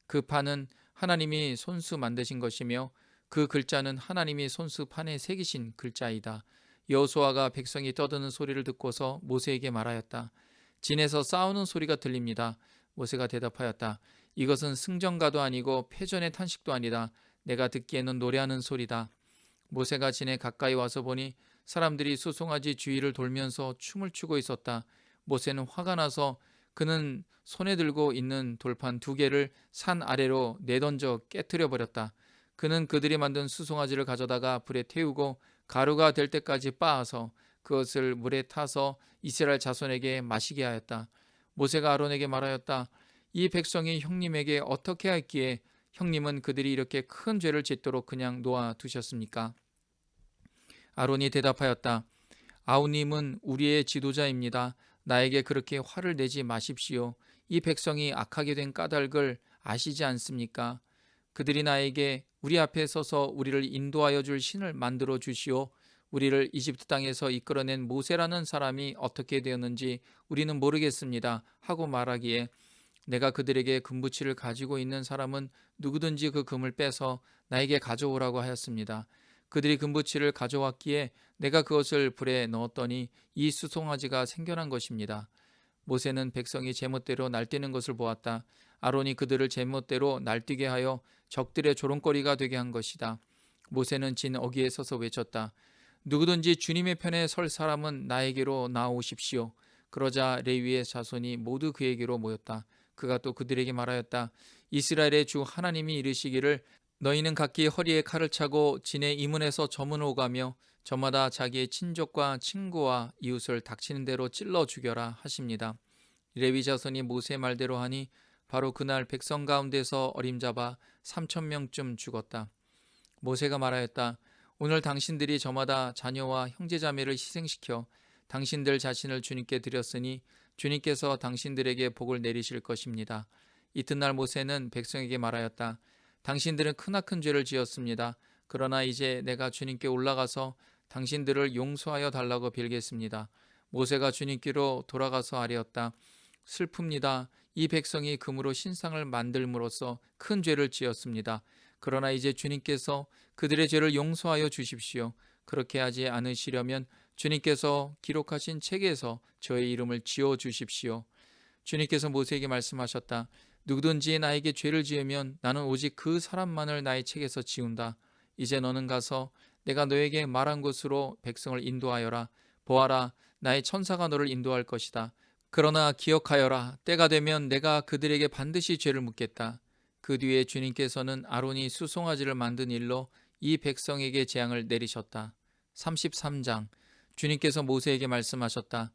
그 판은 하나님이 손수 만드신 것이며 그 글자는 하나님이 손수 판에 새기신 글자이다. 여호수아가 백성이 떠드는 소리를 듣고서 모세에게 말하였다. 진에서 싸우는 소리가 들립니다. 모세가 대답하였다. 이것은 승전가도 아니고 패전의 탄식도 아니다. 내가 듣기에는 노래하는 소리다. 모세가 진에 가까이 와서 보니 사람들이 수송아지 주위를 돌면서 춤을 추고 있었다. 모세는 화가 나서 그는 손에 들고 있는 돌판 2개를 산 아래로 내던져 깨트려 버렸다. 그는 그들이 만든 수송아지를 가져다가 불에 태우고 가루가 될 때까지 빻아서 그것을 물에 타서 이스라엘 자손에게 마시게 하였다. 모세가 아론에게 말하였다. 이 백성이 형님에게 어떻게 했기에 형님은 그들이 이렇게 큰 죄를 짓도록 그냥 놓아 두셨습니까? 아론이 대답하였다. 아우님은 우리의 지도자입니다. 나에게 그렇게 화를 내지 마십시오. 이 백성이 악하게 된 까닭을 아시지 않습니까? 그들이 나에게 우리 앞에 서서 우리를 인도하여 줄 신을 만들어 주시오. 우리를 이집트 땅에서 이끌어낸 모세라는 사람이 어떻게 되었는지 우리는 모르겠습니다. 하고 말하기에 내가 그들에게 금부치를 가지고 있는 사람은 누구든지 그 금을 빼서 나에게 가져오라고 하였습니다. 그들이 금부치를 가져왔기에 내가 그것을 불에 넣었더니 이 수송아지가 생겨난 것입니다. 모세는 백성이 제멋대로 날뛰는 것을 보았다. 아론이 그들을 제멋대로 날뛰게 하여 적들의 조롱거리가 되게 한 것이다. 모세는 진 어귀에 서서 외쳤다. 누구든지 주님의 편에 설 사람은 나에게로 나오십시오. 그러자 레위의 자손이 모두 그에게로 모였다. 그가 또 그들에게 말하였다. 이스라엘의 주 하나님이 이르시기를 너희는 각기 허리에 칼을 차고 진의 이문에서 저문을 오가며 저마다 자기의 친족과 친구와 이웃을 닥치는 대로 찔러 죽여라 하십니다. 레위 자손이 모세의 말대로 하니 바로 그날 백성 가운데서 어림잡아 3천 명쯤 죽었다. 모세가 말하였다. 오늘 당신들이 저마다 자녀와 형제자매를 희생시켜 당신들 자신을 주님께 드렸으니 주님께서 당신들에게 복을 내리실 것입니다. 이튿날 모세는 백성에게 말하였다. 당신들은 크나큰 죄를 지었습니다. 그러나 이제 내가 주님께 올라가서 당신들을 용서하여 달라고 빌겠습니다. 모세가 주님께로 돌아가서 아뢰었다. 슬픕니다. 이 백성이 금으로 신상을 만들므로써 큰 죄를 지었습니다. 그러나 이제 주님께서 그들의 죄를 용서하여 주십시오. 그렇게 하지 않으시려면 주님께서 기록하신 책에서 저의 이름을 지워 주십시오. 주님께서 모세에게 말씀하셨다. 누구든지 나에게 죄를 지으면 나는 오직 그 사람만을 나의 책에서 지운다. 이제 너는 가서 내가 너에게 말한 곳으로 백성을 인도하여라. 보아라, 나의 천사가 너를 인도할 것이다. 그러나 기억하여라. 때가 되면 내가 그들에게 반드시 죄를 묻겠다. 그 뒤에 주님께서는 아론이 수송아지를 만든 일로 이 백성에게 재앙을 내리셨다. 33장. 주님께서 모세에게 말씀하셨다.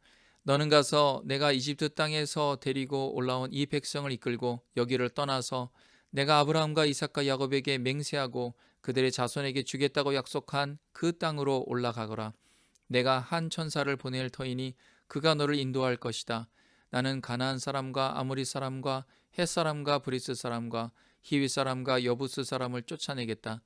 너는 가서 내가 이집트 땅에서 데리고 올라온 이 백성을 이끌고 여기를 떠나서 내가 아브라함과 이삭과 야곱에게 맹세하고 그들의 자손에게 주겠다고 약속한 그 땅으로 올라가거라. 내가 한 천사를 보낼 터이니 그가 너를 인도할 것이다. 나는 가나안 사람과 아모리 사람과 헷 사람과 브리스 사람과 히위 사람과 여부스 사람을 쫓아내겠다.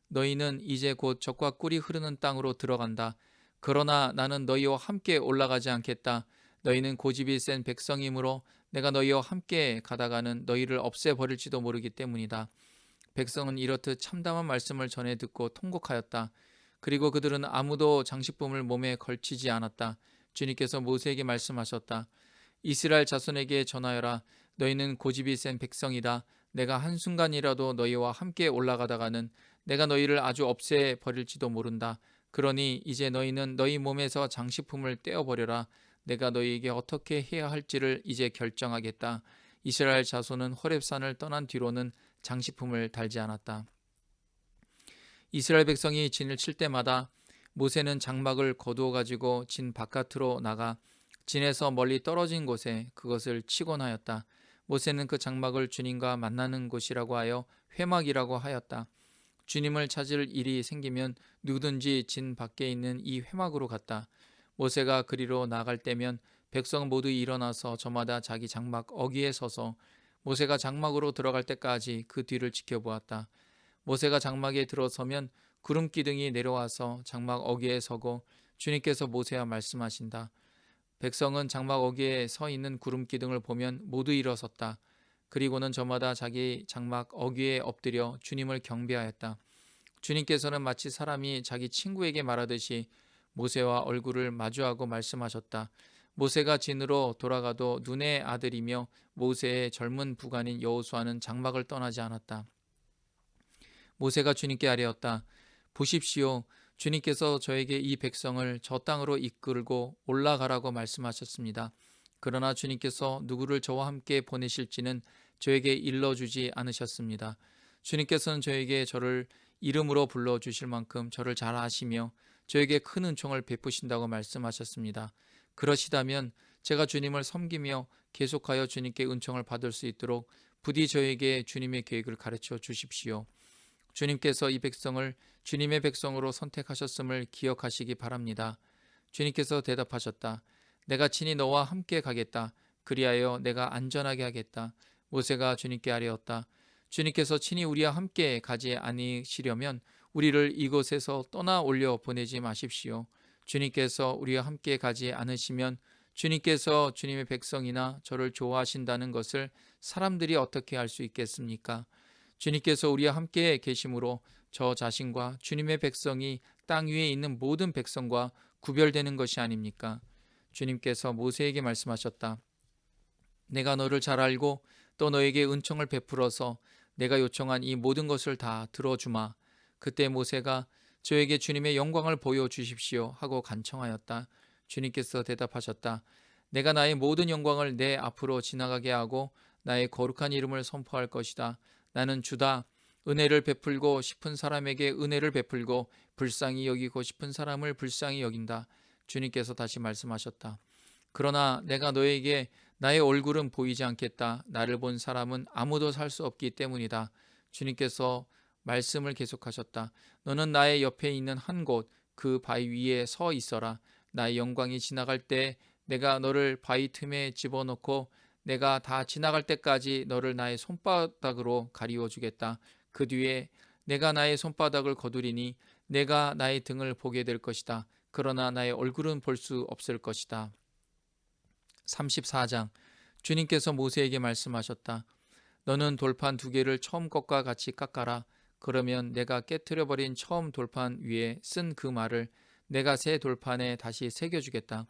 너희는 이제 곧 젖과 꿀이 흐르는 땅으로 들어간다. 그러나 나는 너희와 함께 올라가지 않겠다. 너희는 고집이 센 백성이므로 내가 너희와 함께 가다가는 너희를 없애버릴지도 모르기 때문이다. 백성은 이렇듯 참담한 말씀을 전해 듣고 통곡하였다. 그리고 그들은 아무도 장식품을 몸에 걸치지 않았다. 주님께서 모세에게 말씀하셨다. 이스라엘 자손에게 전하여라. 너희는 고집이 센 백성이다. 내가 한순간이라도 너희와 함께 올라가다가는 내가 너희를 아주 없애버릴지도 모른다. 그러니 이제 너희는 너희 몸에서 장식품을 떼어버려라. 내가 너희에게 어떻게 해야 할지를 이제 결정하겠다. 이스라엘 자손은 호렙산을 떠난 뒤로는 장식품을 달지 않았다. 이스라엘 백성이 진을 칠 때마다 모세는 장막을 거두어 가지고 진 바깥으로 나가 진에서 멀리 떨어진 곳에 그것을 치곤 하였다. 모세는 그 장막을 주님과 만나는 곳이라고 하여 회막이라고 하였다. 주님을 찾을 일이 생기면 누구든지 진 밖에 있는 이 회막으로 갔다. 모세가 그리로 나갈 때면 백성 모두 일어나서 저마다 자기 장막 어귀에 서서 모세가 장막으로 들어갈 때까지 그 뒤를 지켜보았다. 모세가 장막에 들어서면 구름 기둥이 내려와서 장막 어귀에 서고 주님께서 모세와 말씀하신다. 백성은 장막 어귀에 서 있는 구름 기둥을 보면 모두 일어섰다. 그리고는 저마다 자기 장막 어귀에 엎드려 주님을 경배하였다. 주님께서는 마치 사람이 자기 친구에게 말하듯이 모세와 얼굴을 마주하고 말씀하셨다. 모세가 진으로 돌아가도 눈의 아들이며 모세의 젊은 부관인 여호수아는 장막을 떠나지 않았다. 모세가 주님께 아뢰었다. 보십시오. 주님께서 저에게 이 백성을 저 땅으로 이끌고 올라가라고 말씀하셨습니다. 그러나 주님께서 누구를 저와 함께 보내실지는 저에게 일러주지 않으셨습니다. 주님께서는 저에게 저를 이름으로 불러주실 만큼 저를 잘 아시며 저에게 큰 은총을 베푸신다고 말씀하셨습니다. 그러시다면 제가 주님을 섬기며 계속하여 주님께 은총을 받을 수 있도록 부디 저에게 주님의 계획을 가르쳐 주십시오. 주님께서 이 백성을 주님의 백성으로 선택하셨음을 기억하시기 바랍니다. 주님께서 대답하셨다. 내가 친히 너와 함께 가겠다. 그리하여 내가 안전하게 하겠다. 모세가 주님께 아뢰었다. 주님께서 친히 우리와 함께 가지 않으시려면 우리를 이곳에서 떠나 올려 보내지 마십시오. 주님께서 우리와 함께 가지 않으시면 주님께서 주님의 백성이나 저를 좋아하신다는 것을 사람들이 어떻게 알 수 있겠습니까? 주님께서 우리와 함께 계심으로 저 자신과 주님의 백성이 땅 위에 있는 모든 백성과 구별되는 것이 아닙니까? 주님께서 모세에게 말씀하셨다. 내가 너를 잘 알고 또 너에게 은총을 베풀어서 내가 요청한 이 모든 것을 다 들어주마. 그때 모세가 저에게 주님의 영광을 보여주십시오 하고 간청하였다. 주님께서 대답하셨다. 내가 나의 모든 영광을 내 앞으로 지나가게 하고 나의 거룩한 이름을 선포할 것이다. 나는 주다. 은혜를 베풀고 싶은 사람에게 은혜를 베풀고 불쌍히 여기고 싶은 사람을 불쌍히 여긴다. 주님께서 다시 말씀하셨다. 그러나 내가 너에게 나의 얼굴은 보이지 않겠다. 나를 본 사람은 아무도 살 수 없기 때문이다. 주님께서 말씀을 계속하셨다. 너는 나의 옆에 있는 한 곳, 그 바위 위에 서 있어라. 나의 영광이 지나갈 때 내가 너를 바위 틈에 집어넣고 내가 다 지나갈 때까지 너를 나의 손바닥으로 가리워 주겠다. 그 뒤에 내가 나의 손바닥을 거두리니 내가 나의 등을 보게 될 것이다. 그러나 나의 얼굴은 볼 수 없을 것이다. 34장. 주님께서 모세에게 말씀하셨다. 너는 돌판 2개를 처음 것과 같이 깎아라. 그러면 내가 깨트려버린 처음 돌판 위에 쓴 그 말을 내가 새 돌판에 다시 새겨주겠다.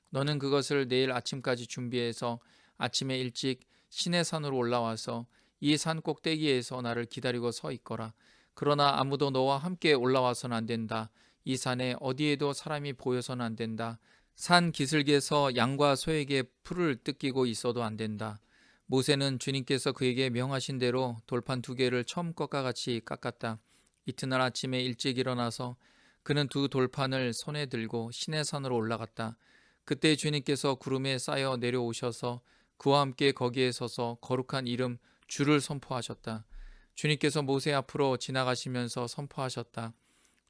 너는 그것을 내일 아침까지 준비해서 아침에 일찍 시내산으로 올라와서 이 산 꼭대기에서 나를 기다리고 서 있거라. 그러나 아무도 너와 함께 올라와서는 안 된다. 이 산에 어디에도 사람이 보여서는 안 된다. 산 기슭에서 양과 소에게 풀을 뜯기고 있어도 안 된다. 모세는 주님께서 그에게 명하신 대로 돌판 2개를 처음 것과 같이 깎았다. 이튿날 아침에 일찍 일어나서 그는 2 돌판을 손에 들고 시내산으로 올라갔다. 그때 주님께서 구름에 쌓여 내려오셔서 그와 함께 거기에 서서 거룩한 이름 주를 선포하셨다. 주님께서 모세 앞으로 지나가시면서 선포하셨다.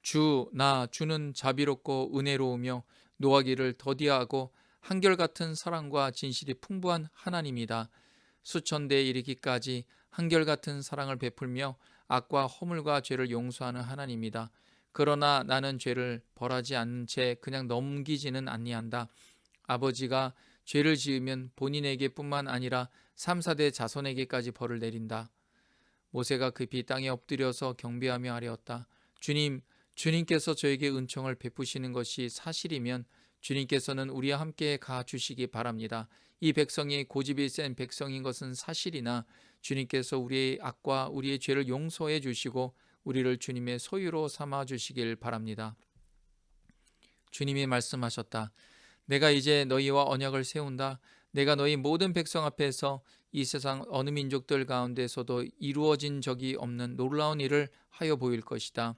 주는 자비롭고 은혜로우며 노하기를 더디하고 한결같은 사랑과 진실이 풍부한 하나님이다. 수천 대에 이르기까지 한결같은 사랑을 베풀며 악과 허물과 죄를 용서하는 하나님이다. 그러나 나는 죄를 벌하지 않는 채 그냥 넘기지는 아니한다. 아버지가 죄를 지으면 본인에게뿐만 아니라 3, 4대 자손에게까지 벌을 내린다. 모세가 급히 땅에 엎드려서 경배하며 아뢰었다. 주님께서 저에게 은총을 베푸시는 것이 사실이면 주님께서는 우리와 함께 가 주시기 바랍니다. 이 백성이 고집이 센 백성인 것은 사실이나 주님께서 우리의 악과 우리의 죄를 용서해 주시고 우리를 주님의 소유로 삼아 주시길 바랍니다. 주님이 말씀하셨다. 내가 이제 너희와 언약을 세운다. 내가 너희 모든 백성 앞에서 이 세상 어느 민족들 가운데서도 이루어진 적이 없는 놀라운 일을 하여 보일 것이다.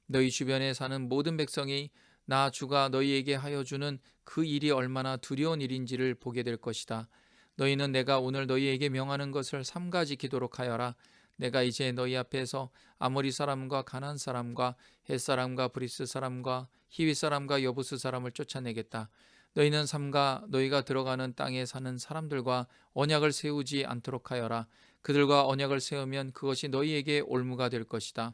너희 주변에 사는 모든 백성이 나 주가 너희에게 하여 주는 그 일이 얼마나 두려운 일인지를 보게 될 것이다. 너희는 내가 오늘 너희에게 명하는 것을 삼가 지키도록 하여라. 내가 이제 너희 앞에서 아모리 사람과 가나안 사람과 헷 사람과 브리스 사람과 히위 사람과 여부스 사람을 쫓아내겠다. 너희는 삼가 너희가 들어가는 땅에 사는 사람들과 언약을 세우지 않도록 하여라. 그들과 언약을 세우면 그것이 너희에게 올무가 될 것이다.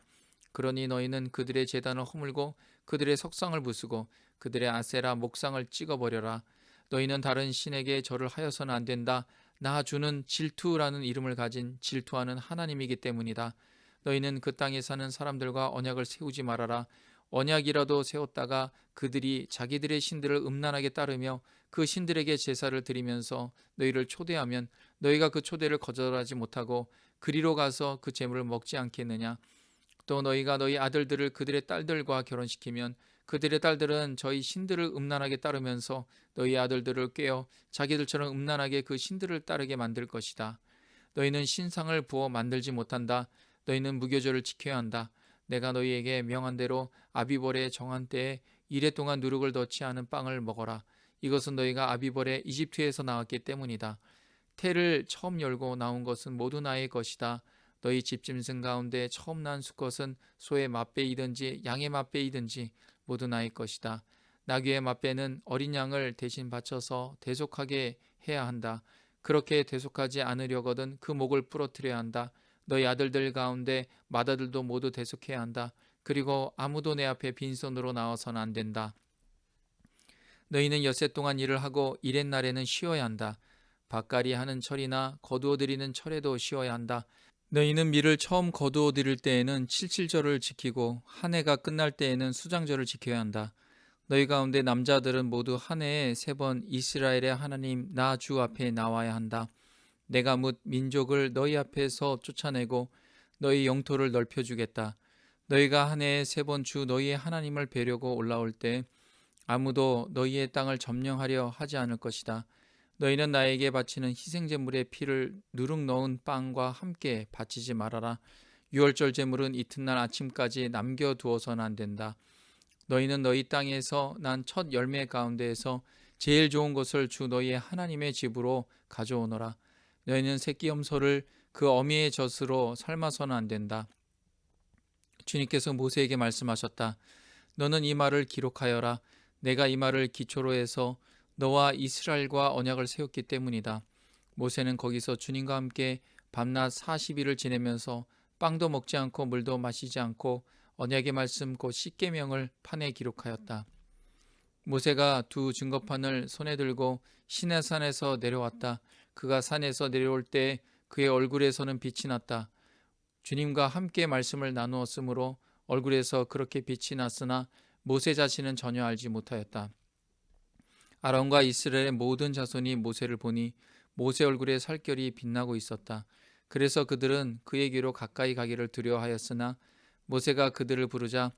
그러니 너희는 그들의 제단을 허물고 그들의 석상을 부수고 그들의 아세라 목상을 찍어버려라. 너희는 다른 신에게 절을 하여서는 안 된다. 나 주는 질투라는 이름을 가진 질투하는 하나님이기 때문이다. 너희는 그 땅에 사는 사람들과 언약을 세우지 말아라. 언약이라도 세웠다가 그들이 자기들의 신들을 음란하게 따르며 그 신들에게 제사를 드리면서 너희를 초대하면 너희가 그 초대를 거절하지 못하고 그리로 가서 그 제물을 먹지 않겠느냐. 또 너희가 너희 아들들을 그들의 딸들과 결혼시키면 그들의 딸들은 저희 신들을 음란하게 따르면서 너희 아들들을 꾀어 자기들처럼 음란하게 그 신들을 따르게 만들 것이다. 너희는 신상을 부어 만들지 못한다. 너희는 무교절을 지켜야 한다. 내가 너희에게 명한 대로 아비벌의 정한 때에 이래 동안 누룩을 넣지 않은 빵을 먹어라. 이것은 너희가 아비벌의 이집트에서 나왔기 때문이다. 태를 처음 열고 나온 것은 모두 나의 것이다. 너희 집짐승 가운데 처음 난 수컷은 소의 맛배이든지 양의 맛배이든지 모두 나의 것이다. 나귀의 맛배는 어린 양을 대신 바쳐서 대속하게 해야 한다. 그렇게 대속하지 않으려거든 그 목을 부러뜨려야 한다. 너희 아들들 가운데 맏아들도 모두 대속해야 한다. 그리고 아무도 내 앞에 빈손으로 나와서는 안 된다. 너희는 엿새 동안 일을 하고 이렛날에는 쉬어야 한다. 밭갈이 하는 철이나 거두어 들이는 철에도 쉬어야 한다. 너희는 밀을 처음 거두어 들일 때에는 칠칠절을 지키고 한 해가 끝날 때에는 수장절을 지켜야 한다. 너희 가운데 남자들은 모두 한 해에 3번 이스라엘의 하나님 나 주 앞에 나와야 한다. 내가 뭇 민족을 너희 앞에서 쫓아내고 너희 영토를 넓혀주겠다. 너희가 한 해에 3번 주 너희의 하나님을 뵈려고 올라올 때 아무도 너희의 땅을 점령하려 하지 않을 것이다. 너희는 나에게 바치는 희생제물의 피를 누룩 넣은 빵과 함께 바치지 말아라. 유월절 제물은 이튿날 아침까지 남겨두어서는 안 된다. 너희는 너희 땅에서 난 첫 열매 가운데에서 제일 좋은 것을 주 너희의 하나님의 집으로 가져오너라. 너희는 새끼 염소를 그 어미의 젖으로 삶아서는 안 된다. 주님께서 모세에게 말씀하셨다. 너는 이 말을 기록하여라. 내가 이 말을 기초로 해서 너와 이스라엘과 언약을 세웠기 때문이다. 모세는 거기서 주님과 함께 밤낮 40일을 지내면서 빵도 먹지 않고 물도 마시지 않고 언약의 말씀 곧 십계명을 판에 기록하였다. 모세가 두 증거판을 손에 들고 시내산에서 내려왔다. 그가 산에서 내려올 때 그의 얼굴에서는 빛이 났다. 주님과 함께 말씀을 나누었으므로 얼굴에서 그렇게 빛이 났으나 모세 자신은 전혀 알지 못하였다. 아론과 이스라엘의 모든 자손이 모세를 보니 모세 얼굴에 살결이 빛나고 있었다. 그래서 그들은 그에게로 가까이 가기를 두려워하였으나 모세가 그들을 부르자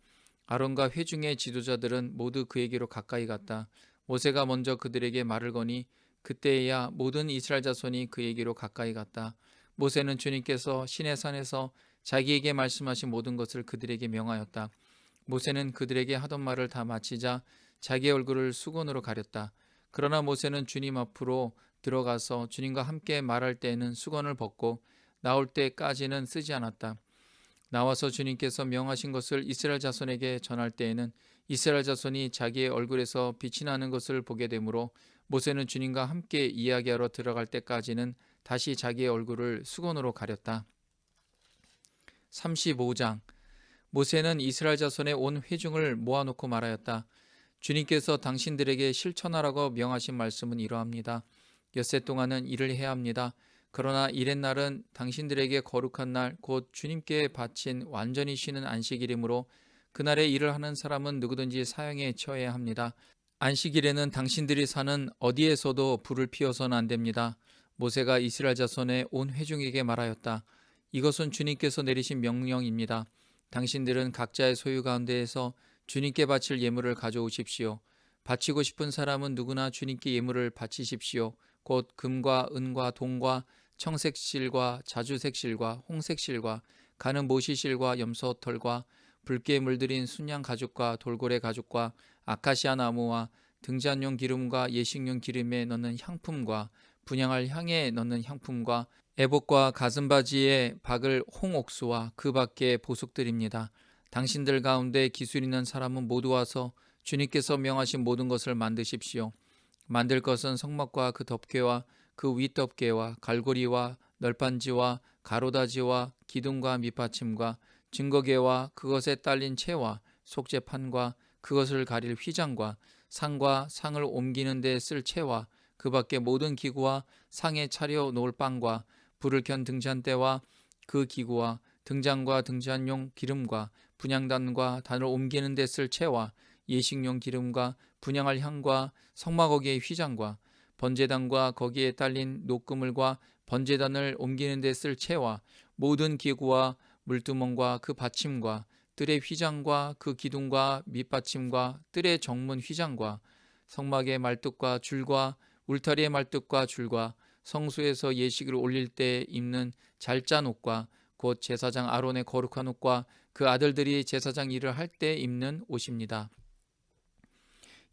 아론과 회중의 지도자들은 모두 그에게로 가까이 갔다. 모세가 먼저 그들에게 말을 거니 그때에야 모든 이스라엘 자손이 그에게로 가까이 갔다. 모세는 주님께서 시내산에서 자기에게 말씀하신 모든 것을 그들에게 명하였다. 모세는 그들에게 하던 말을 다 마치자 자기 얼굴을 수건으로 가렸다. 그러나 모세는 주님 앞으로 들어가서 주님과 함께 말할 때에는 수건을 벗고 나올 때까지는 쓰지 않았다. 나와서 주님께서 명하신 것을 이스라엘 자손에게 전할 때에는 이스라엘 자손이 자기의 얼굴에서 빛이 나는 것을 보게 되므로 모세는 주님과 함께 이야기하러 들어갈 때까지는 다시 자기의 얼굴을 수건으로 가렸다. 35장 모세는 이스라엘 자손의 온 회중을 모아놓고 말하였다. 주님께서 당신들에게 실천하라고 명하신 말씀은 이러합니다. 엿새 동안은 일을 해야 합니다. 그러나 일의 날은 당신들에게 거룩한 날, 곧 주님께 바친 완전히 쉬는 안식일이므로 그날에 일을 하는 사람은 누구든지 사형에 처해야 합니다. 안식일에는 당신들이 사는 어디에서도 불을 피워서는 안 됩니다. 모세가 이스라엘 자손의 온 회중에게 말하였다. 이것은 주님께서 내리신 명령입니다. 당신들은 각자의 소유 가운데에서 주님께 바칠 예물을 가져오십시오. 바치고 싶은 사람은 누구나 주님께 예물을 바치십시오. 곧 금과 은과 동과 청색실과 자주색실과 홍색실과 가는 모시실과 염소털과 붉게 물들인 순양 가죽과 돌고래 가죽과 아카시아 나무와 등잔용 기름과 예식용 기름에 넣는 향품과 분향할 향에 넣는 향품과 애복과 가슴바지에 박을 홍옥수와 그 밖에 보석들입니다. 당신들 가운데 기술 있는 사람은 모두 와서 주님께서 명하신 모든 것을 만드십시오. 만들 것은 성막과 그 덮개와 그 윗덮개와 갈고리와 널판지와 가로다지와 기둥과 밑받침과 증거계와 그것에 딸린 채와 속죄판과 그것을 가릴 휘장과 상과 상을 옮기는 데 쓸 채와 그 밖에 모든 기구와 상에 차려 놓을 빵과 불을 켠 등잔대와 그 기구와 등잔과 등잔용 기름과 분향단과 단을 옮기는 데 쓸 채와 예식용 기름과 분향할 향과 성막어기의 휘장과 번제단과 거기에 딸린 녹그물과 번제단을 옮기는 데 쓸 채와 모든 기구와 물두멍과 그 받침과 뜰의 휘장과 그 기둥과 밑받침과 뜰의 정문 휘장과 성막의 말뚝과 줄과 울타리의 말뚝과 줄과 성수에서 예식을 올릴 때 입는 잘짠 옷과 곧 제사장 아론의 거룩한 옷과 그 아들들이 제사장 일을 할 때 입는 옷입니다.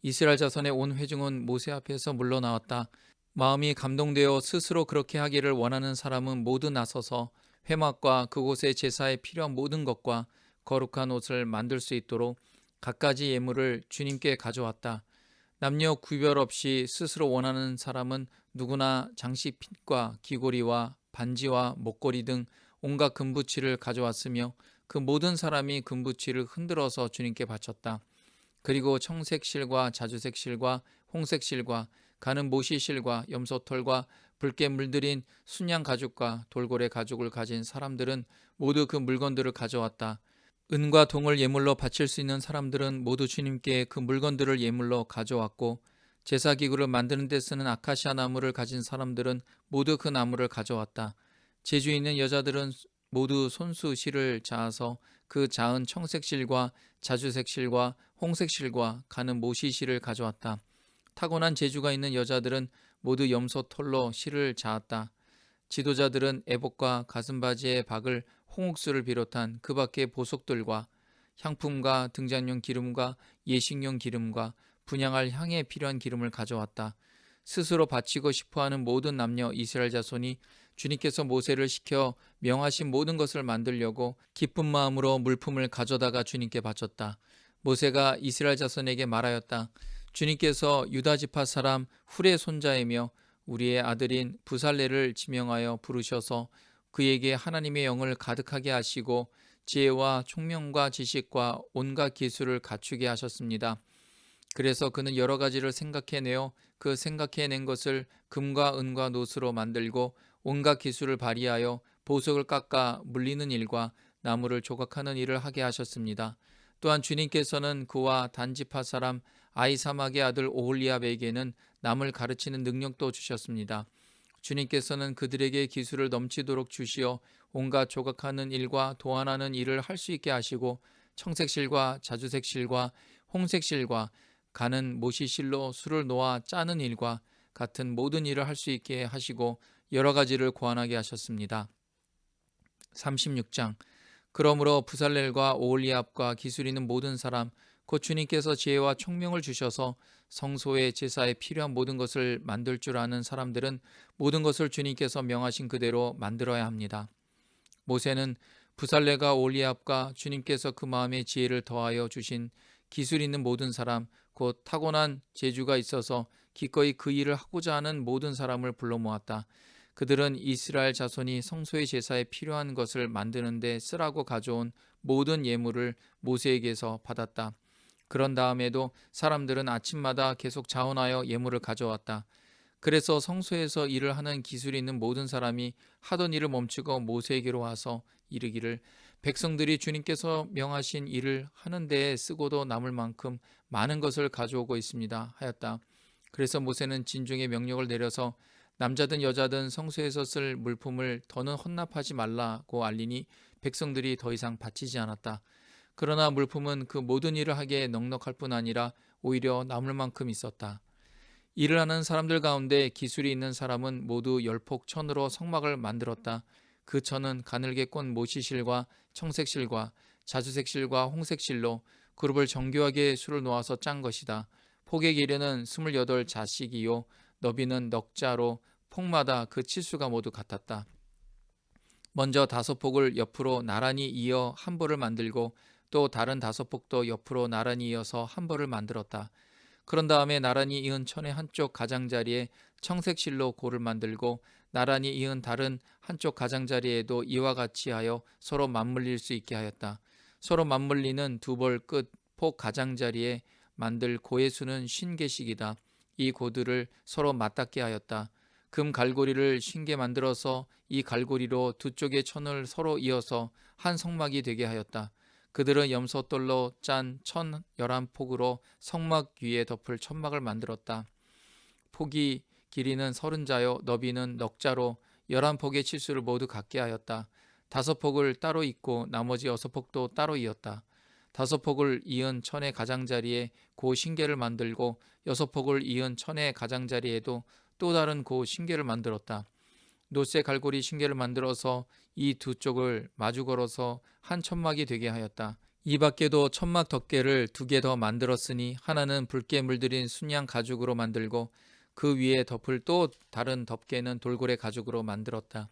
이스라엘 자손의 온 회중은 모세 앞에서 물러나왔다. 마음이 감동되어 스스로 그렇게 하기를 원하는 사람은 모두 나서서 회막과 그곳의 제사에 필요한 모든 것과 거룩한 옷을 만들 수 있도록 갖가지 예물을 주님께 가져왔다. 남녀 구별 없이 스스로 원하는 사람은 누구나 장식핏과 귀고리와 반지와 목걸이 등 온갖 금부치를 가져왔으며 그 모든 사람이 금부치를 흔들어서 주님께 바쳤다. 그리고 청색실과 자주색실과 홍색실과 가는 모시실과 염소털과 붉게 물들인 순양 가죽과 돌고래 가죽을 가진 사람들은 모두 그 물건들을 가져왔다. 은과 동을 예물로 바칠 수 있는 사람들은 모두 주님께 그 물건들을 예물로 가져왔고 제사기구를 만드는 데 쓰는 아카시아 나무를 가진 사람들은 모두 그 나무를 가져왔다. 제주에 있는 여자들은 모두 손수 실을 자아서 그 자은 청색실과 자주색실과 홍색실과 가는 모시실을 가져왔다. 타고난 재주가 있는 여자들은 모두 염소 털로 실을 자았다. 지도자들은 에봇과 가슴바지의 박을 홍옥수를 비롯한 그 밖의 보석들과 향품과 등잔용 기름과 예식용 기름과 분향할 향에 필요한 기름을 가져왔다. 스스로 바치고 싶어하는 모든 남녀 이스라엘 자손이 주님께서 모세를 시켜 명하신 모든 것을 만들려고 기쁜 마음으로 물품을 가져다가 주님께 바쳤다. 모세가 이스라엘 자손에게 말하였다. 주님께서 유다 지파 사람 훌의 손자이며 우리의 아들인 부살레를 지명하여 부르셔서 그에게 하나님의 영을 가득하게 하시고 지혜와 총명과 지식과 온갖 기술을 갖추게 하셨습니다. 그래서 그는 여러 가지를 생각해내어 그 생각해낸 것을 금과 은과 노스로 만들고 온갖 기술을 발휘하여 보석을 깎아 물리는 일과 나무를 조각하는 일을 하게 하셨습니다. 또한 주님께서는 그와 단지파 사람 아이사막의 아들 오홀리압에게는 남을 가르치는 능력도 주셨습니다. 주님께서는 그들에게 기술을 넘치도록 주시어 온갖 조각하는 일과 도안하는 일을 할 수 있게 하시고 청색실과 자주색실과 홍색실과 가는 모시실로 술을 놓아 짜는 일과 같은 모든 일을 할 수 있게 하시고 여러 가지를 고안하게 하셨습니다. 36장. 그러므로 부살렐과 오홀리압과 기술 있는 모든 사람 곧 주님께서 지혜와 총명을 주셔서 성소의 제사에 필요한 모든 것을 만들 줄 아는 사람들은 모든 것을 주님께서 명하신 그대로 만들어야 합니다. 모세는 부살레가 오홀리압과 주님께서 그 마음에 지혜를 더하여 주신 기술 있는 모든 사람 곧 타고난 재주가 있어서 기꺼이 그 일을 하고자 하는 모든 사람을 불러 모았다. 그들은 이스라엘 자손이 성소의 제사에 필요한 것을 만드는 데 쓰라고 가져온 모든 예물을 모세에게서 받았다. 그런 다음에도 사람들은 아침마다 계속 자원하여 예물을 가져왔다. 그래서 성소에서 일을 하는 기술이 있는 모든 사람이 하던 일을 멈추고 모세에게로 와서 이르기를 백성들이 주님께서 명하신 일을 하는 데에 쓰고도 남을 만큼 많은 것을 가져오고 있습니다 하였다. 그래서 모세는 진중의 명령을 내려서 남자든 여자든 성소에서 쓸 물품을 더는 헌납하지 말라고 알리니 백성들이 더 이상 바치지 않았다. 그러나 물품은 그 모든 일을 하기에 넉넉할 뿐 아니라 오히려 남을 만큼 있었다. 일을 하는 사람들 가운데 기술이 있는 사람은 모두 열폭천으로 성막을 만들었다. 그 천은 가늘게 꼰 모시실과 청색실과 자주색실과 홍색실로 그룹을 정교하게 수를 놓아서 짠 것이다. 폭의 길이는 28자씩이요 너비는 넉자로 폭마다 그 치수가 모두 같았다. 먼저 5폭을 옆으로 나란히 이어 한 벌을 만들고 또 다른 5폭도 옆으로 나란히 이어서 한 벌을 만들었다. 그런 다음에 나란히 이은 천의 한쪽 가장자리에 청색실로 고를 만들고 나란히 이은 다른 한쪽 가장자리에도 이와 같이 하여 서로 맞물릴 수 있게 하였다. 서로 맞물리는 두 벌 끝 폭 가장자리에 만들 고의 수는 50개씩이다. 이 고들을 서로 맞닿게 하였다. 금 갈고리를 50개 만들어서 이 갈고리로 두 쪽의 천을 서로 이어서 한 성막이 되게 하였다. 그들은 염소돌로 짠 천 11폭으로 성막 위에 덮을 천막을 만들었다. 폭이 길이는 30자요 너비는 넉자로 11폭의 치수를 모두 같게 하였다. 5폭을 따로 잇고 나머지 6폭도 따로 이었다. 5폭을 이은 천의 가장자리에 고 신계를 만들고 6폭을 이은 천의 가장자리에도 또 다른 고 신계를 만들었다. 노쇠 갈고리 신계를 만들어서 이 두 쪽을 마주 걸어서 한 천막이 되게 하였다. 이 밖에도 천막 덮개를 2개 더 만들었으니 하나는 붉게 물들인 순양 가죽으로 만들고 그 위에 덮을 또 다른 덮개는 돌고래 가죽으로 만들었다.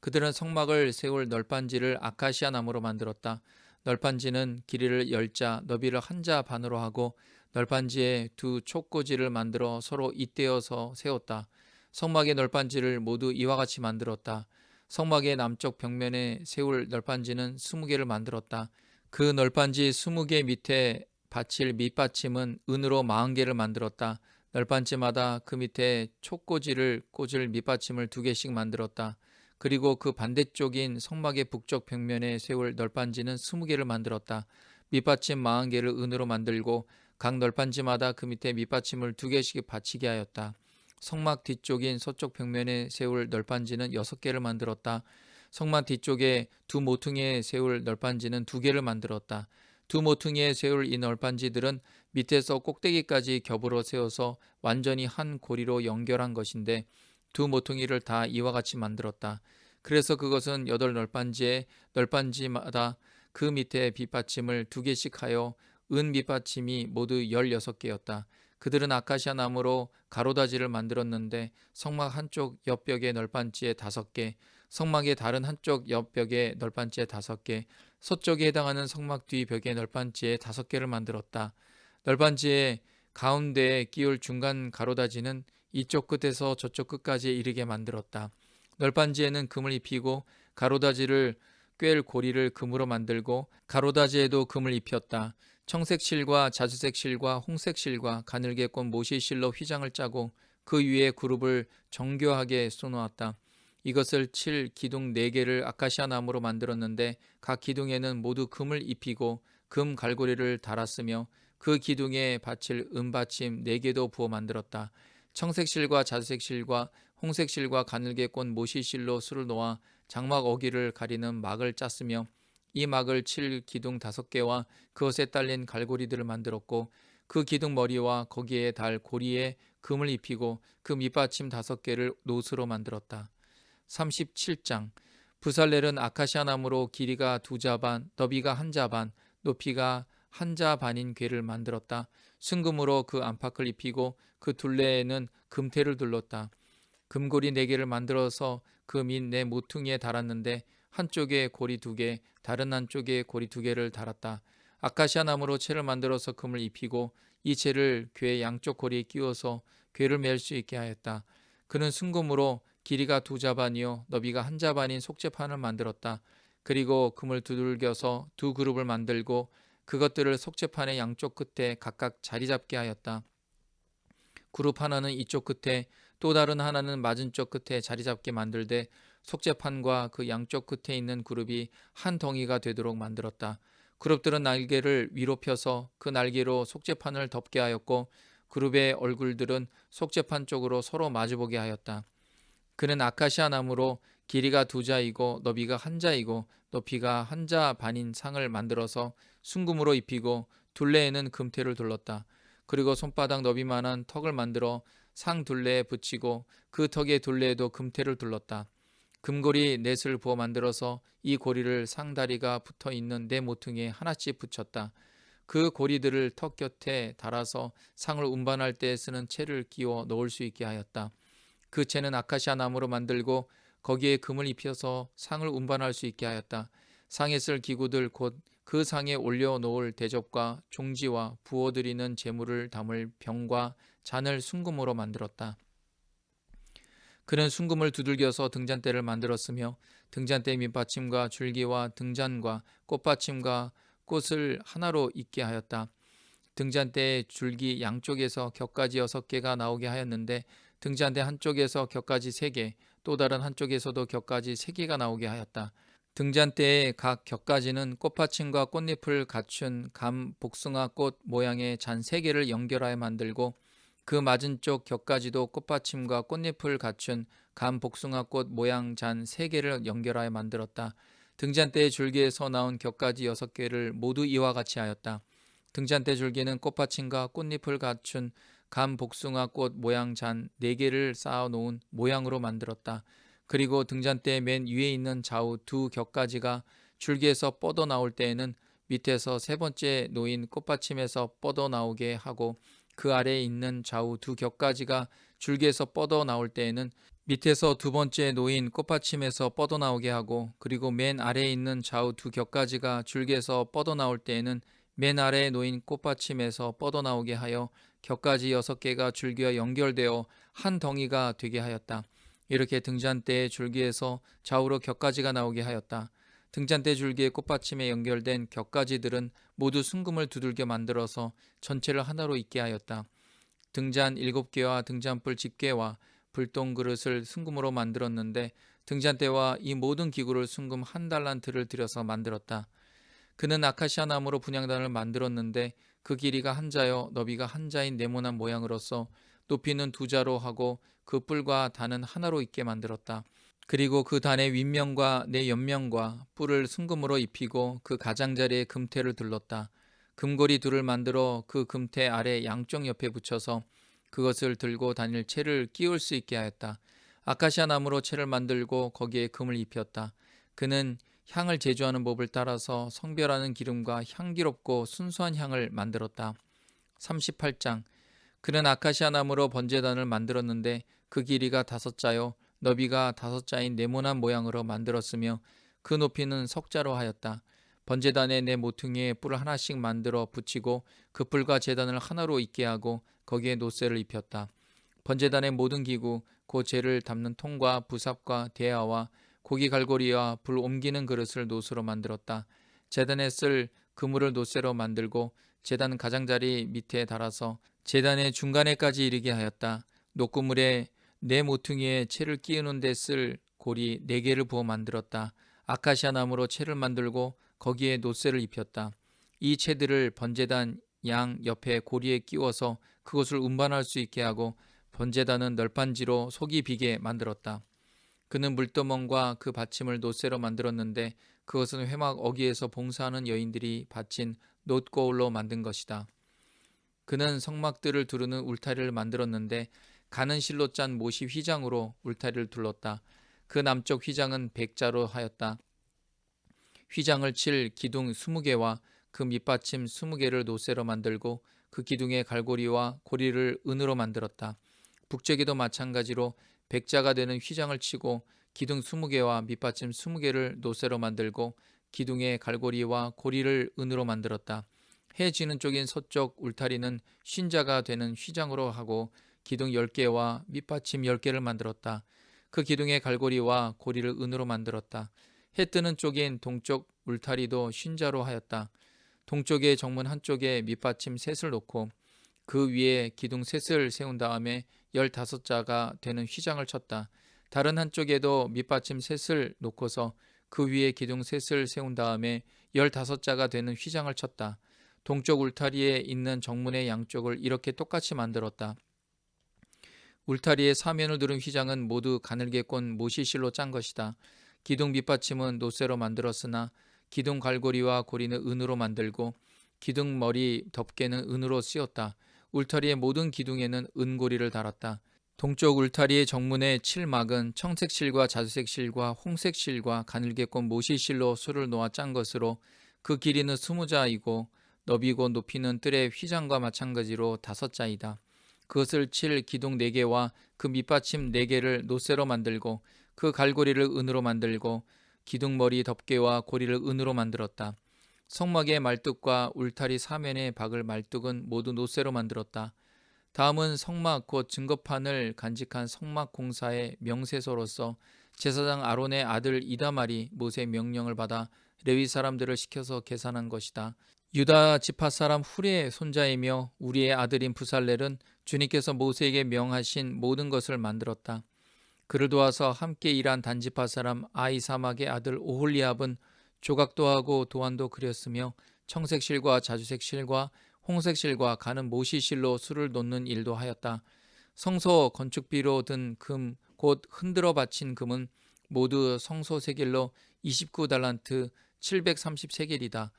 그들은 성막을 세울 널빤지를 아카시아 나무로 만들었다. 널빤지는 길이를 10자, 너비를 1자 반으로 하고 널빤지에 두 촉꽂이를 만들어 서로 잇대어서 세웠다. 성막의 널빤지를 모두 이와 같이 만들었다. 성막의 남쪽 벽면에 세울 널빤지는 20개를 만들었다. 그 널빤지 20개 밑에 받칠 밑받침은 은으로 40개를 만들었다. 널빤지마다 그 밑에 촉꽂이를 꽂을 밑받침을 2개씩 만들었다. 그리고 그 반대쪽인 성막의 북쪽 벽면에 세울 널빤지는 20개를 만들었다. 밑받침 40개를 은으로 만들고 각 널빤지마다 그 밑에 밑받침을 2개씩 받치게 하였다. 성막 뒤쪽인 서쪽 벽면에 세울 널빤지는 6개를 만들었다. 성막 뒤쪽에 두 모퉁이에 세울 널빤지는 2개를 만들었다. 두 모퉁이에 세울 이 널빤지들은 밑에서 꼭대기까지 겹으로 세워서 완전히 한 고리로 연결한 것인데 두 모퉁이를 다 이와 같이 만들었다. 그래서 그것은 8널빤지에 널빤지마다 그 밑에 밑받침을 2개씩 하여 은 밑받침이 모두 16개였다. 그들은 아카시아 나무로 가로다지를 만들었는데 성막 한쪽 옆벽의 널빤지에 5개, 성막의 다른 한쪽 옆벽의 널빤지에 5개, 서쪽에 해당하는 성막 뒤 벽의 널빤지에 5개를 만들었다. 널빤지의 가운데에 끼울 중간 가로다지는 이쪽 끝에서 저쪽 끝까지 이르게 만들었다. 널빤지에는 금을 입히고 가로다지를 꿰을 고리를 금으로 만들고 가로다지에도 금을 입혔다. 청색 실과 자주색 실과 홍색 실과 가늘게 꼰 모시 실로 휘장을 짜고 그 위에 그룹을 정교하게 쏘놓았다. 이것을 칠 기둥 4개를 아카시아 나무로 만들었는데 각 기둥에는 모두 금을 입히고 금 갈고리를 달았으며 그 기둥에 받칠 은받침 4개도 부어 만들었다. 청색 실과 자주색 실과 홍색 실과 가늘게 꼰 모시 실로 술을 놓아 장막 어기를 가리는 막을 짰으며 이 막을 칠 기둥 5개와 그것에 딸린 갈고리들을 만들었고 그 기둥 머리와 거기에 달 고리에 금을 입히고 그 밑받침 5개를 노스로 만들었다. 37장 부살렐은 아카시아 나무로 길이가 2자반, 너비가 1자반, 높이가 1자반인 궤를 만들었다. 순금으로 그 안팎을 입히고 그 둘레에는 금테를 둘렀다. 금고리 4개를 만들어서 그 밑 네 모퉁이에 달았는데 한쪽에 고리 2개, 다른 한쪽에 고리 2개를 달았다. 아카시아 나무로 채를 만들어서 금을 입히고 이 채를 궤 양쪽 고리에 끼워서 궤를 맬 수 있게 하였다. 그는 순금으로 길이가 2자반이요 너비가 1자반인 속죄판을 만들었다. 그리고 금을 두들겨서 2그룹을 만들고 그것들을 속죄판의 양쪽 끝에 각각 자리 잡게 하였다. 그룹 하나는 이쪽 끝에 또 다른 하나는 맞은쪽 끝에 자리 잡게 만들되 속죄판과 그 양쪽 끝에 있는 그룹이 한 덩이가 되도록 만들었다. 그룹들은 날개를 위로 펴서 그 날개로 속죄판을 덮게 하였고 그룹의 얼굴들은 속죄판 쪽으로 서로 마주보게 하였다. 그는 아카시아 나무로 길이가 2자이고 너비가 1자이고 높이가 1자반인 상을 만들어서 순금으로 입히고 둘레에는 금테를 둘렀다. 그리고 손바닥 너비만한 턱을 만들어 상 둘레에 붙이고 그 턱의 둘레에도 금테를 둘렀다. 금고리 넷을 부어 만들어서 이 고리를 상다리가 붙어있는 네 모퉁이에 하나씩 붙였다. 그 고리들을 턱 곁에 달아서 상을 운반할 때 쓰는 채를 끼워 넣을 수 있게 하였다. 그 채는 아카시아 나무로 만들고 거기에 금을 입혀서 상을 운반할 수 있게 하였다. 상에 쓸 기구들 곧 그 상에 올려놓을 대접과 종지와 부어드리는 제물을 담을 병과 잔을 순금으로 만들었다. 그는 순금을 두들겨서 등잔대를 만들었으며 등잔대 밑받침과 줄기와 등잔과 꽃받침과 꽃을 하나로 잇게 하였다. 등잔대의 줄기 양쪽에서 격가지 6개가 나오게 하였는데 등잔대 한쪽에서 격가지 3개, 또 다른 한쪽에서도 격가지 3개가 나오게 하였다. 등잔대의 각 격가지는 꽃받침과 꽃잎을 갖춘 감 복숭아 꽃 모양의 잔 3개를 연결하여 만들고 그 맞은쪽 격가지도 꽃받침과 꽃잎을 갖춘 감 복숭아 꽃 모양 잔 3개를 연결하여 만들었다. 등잔대의 줄기에서 나온 격가지 6개를 모두 이와 같이 하였다. 등잔대 줄기는 꽃받침과 꽃잎을 갖춘 감 복숭아 꽃 모양 잔 4개를 쌓아 놓은 모양으로 만들었다. 그리고 등잔대 맨 위에 있는 좌우 2 격가지가 줄기에서 뻗어 나올 때에는 밑에서 3번째 놓인 꽃받침에서 뻗어 나오게 하고 그 아래에 있는 좌우 2 격가지가 줄기에서 뻗어 나올 때에는 밑에서 2번째 놓인 꽃받침에서 뻗어 나오게 하고 그리고 맨 아래에 있는 좌우 2 격가지가 줄기에서 뻗어 나올 때에는 맨 아래에 놓인 꽃받침에서 뻗어 나오게 하여 격가지 6개가 줄기와 연결되어 한 덩이가 되게 하였다. 이렇게 등잔대의 줄기에서 좌우로 격가지가 나오게 하였다. 등잔대 줄기의 꽃받침에 연결된 격가지들은 모두 순금을 두들겨 만들어서 전체를 하나로 잇게 하였다. 등잔 7개와 등잔불 집게와 불똥 그릇을 순금으로 만들었는데 등잔대와 이 모든 기구를 순금 1달란트를 들여서 만들었다. 그는 아카시아 나무로 분향단을 만들었는데 그 길이가 1자여 너비가 1자인 네모난 모양으로서 높이는 2자로 하고 그 뿔과 단은 하나로 있게 만들었다. 그리고 그 단의 윗면과 네 옆면과 뿔을 순금으로 입히고 그 가장자리에 금테를 둘렀다. 금고리 2를 만들어 그 금테 아래 양쪽 옆에 붙여서 그것을 들고 다닐 채를 끼울 수 있게 하였다. 아카시아 나무로 채를 만들고 거기에 금을 입혔다. 그는 향을 제조하는 법을 따라서 성별하는 기름과 향기롭고 순수한 향을 만들었다. 38장. 그는 아카시아 나무로 번제단을 만들었는데 그 길이가 5자요 너비가 5자인 네모난 모양으로 만들었으며 그 높이는 석자로 하였다. 번제단의 네 모퉁이에 뿔을 하나씩 만들어 붙이고 그 뿔과 제단을 하나로 있게 하고 거기에 노쇠를 입혔다. 번제단의 모든 기구 곧 재를 담는 통과 부삽과 대야와 고기 갈고리와 불 옮기는 그릇을 노수로 만들었다. 제단에 쓸 그물을 노쇠로 만들고 제단 가장자리 밑에 달아서 제단의 중간에까지 이르게 하였다. 녹구물에 네 모퉁이에 채를 끼우는 데 쓸 고리 4개를 부어 만들었다. 아카시아 나무로 채를 만들고 거기에 노쇠를 입혔다. 이 채들을 번제단 양 옆에 고리에 끼워서 그것을 운반할 수 있게 하고 번제단은 널판지로 속이 비게 만들었다. 그는 물두멍과 그 받침을 놋쇠로 만들었는데 그것은 회막 어귀에서 봉사하는 여인들이 바친 놋거울로 만든 것이다. 그는 성막들을 두르는 울타리를 만들었는데 가는 실로 짠 못이 휘장으로 울타리를 둘렀다. 그 남쪽 휘장은 백자로 하였다. 휘장을 칠 기둥 20개와 그 밑받침 20개를 놋쇠로 만들고 그 기둥의 갈고리와 고리를 은으로 만들었다. 북쪽에도 마찬가지로 백자가 되는 휘장을 치고 기둥 20개와 밑받침 20개를 놋쇠로 만들고 기둥의 갈고리와 고리를 은으로 만들었다. 해 지는 쪽인 서쪽 울타리는 쉰자가 되는 휘장으로 하고 기둥 10개와 밑받침 10개를 만들었다. 그 기둥의 갈고리와 고리를 은으로 만들었다. 해 뜨는 쪽인 동쪽 울타리도 쉰자로 하였다. 동쪽의 정문 한쪽에 밑받침 셋을 놓고 그 위에 기둥 셋을 세운 다음에 15자가 되는 휘장을 쳤다. 다른 한쪽에도 밑받침 셋을 놓고서 그 위에 기둥 셋을 세운 다음에 15자가 되는 휘장을 쳤다. 동쪽 울타리에 있는 정문의 양쪽을 이렇게 똑같이 만들었다. 울타리의 사면을 두른 휘장은 모두 가늘게 꼰 모시실로 짠 것이다. 기둥 밑받침은 놋쇠로 만들었으나 기둥 갈고리와 고리는 은으로 만들고 기둥 머리 덮개는 은으로 씌웠다. 울타리의 모든 기둥에는 은고리를 달았다. 동쪽 울타리의 정문의 칠막은 청색실과 자주색실과 홍색실과 가늘게 꼰 모시실로 수를 놓아 짠 것으로 그 길이는 20자이고 너비고 높이는 뜰의 휘장과 마찬가지로 5자이다. 그것을 칠 기둥 4개와 그 밑받침 4개를 놋쇠로 만들고 그 갈고리를 은으로 만들고 기둥머리 덮개와 고리를 은으로 만들었다. 성막의 말뚝과 울타리 사면에 박을 말뚝은 모두 놋쇠로 만들었다. 다음은 성막 곧 증거판을 간직한 성막 공사의 명세서로서 제사장 아론의 아들 이다말이 모세의 명령을 받아 레위 사람들을 시켜서 계산한 것이다. 유다 지파 사람 훌의 손자이며 우리의 아들인 부살렐은 주님께서 모세에게 명하신 모든 것을 만들었다. 그를 도와서 함께 일한 단지파 사람 아이사막의 아들 오홀리압은 조각도 하고 도안도 그렸으며 청색실과 자주색실과 홍색실과 가는 모시실로 수를 놓는 일도 하였다. 성소 건축비로 든 금 곧 흔들어 바친 금은 모두 성소 세겔로 29달란트 730세겔이다.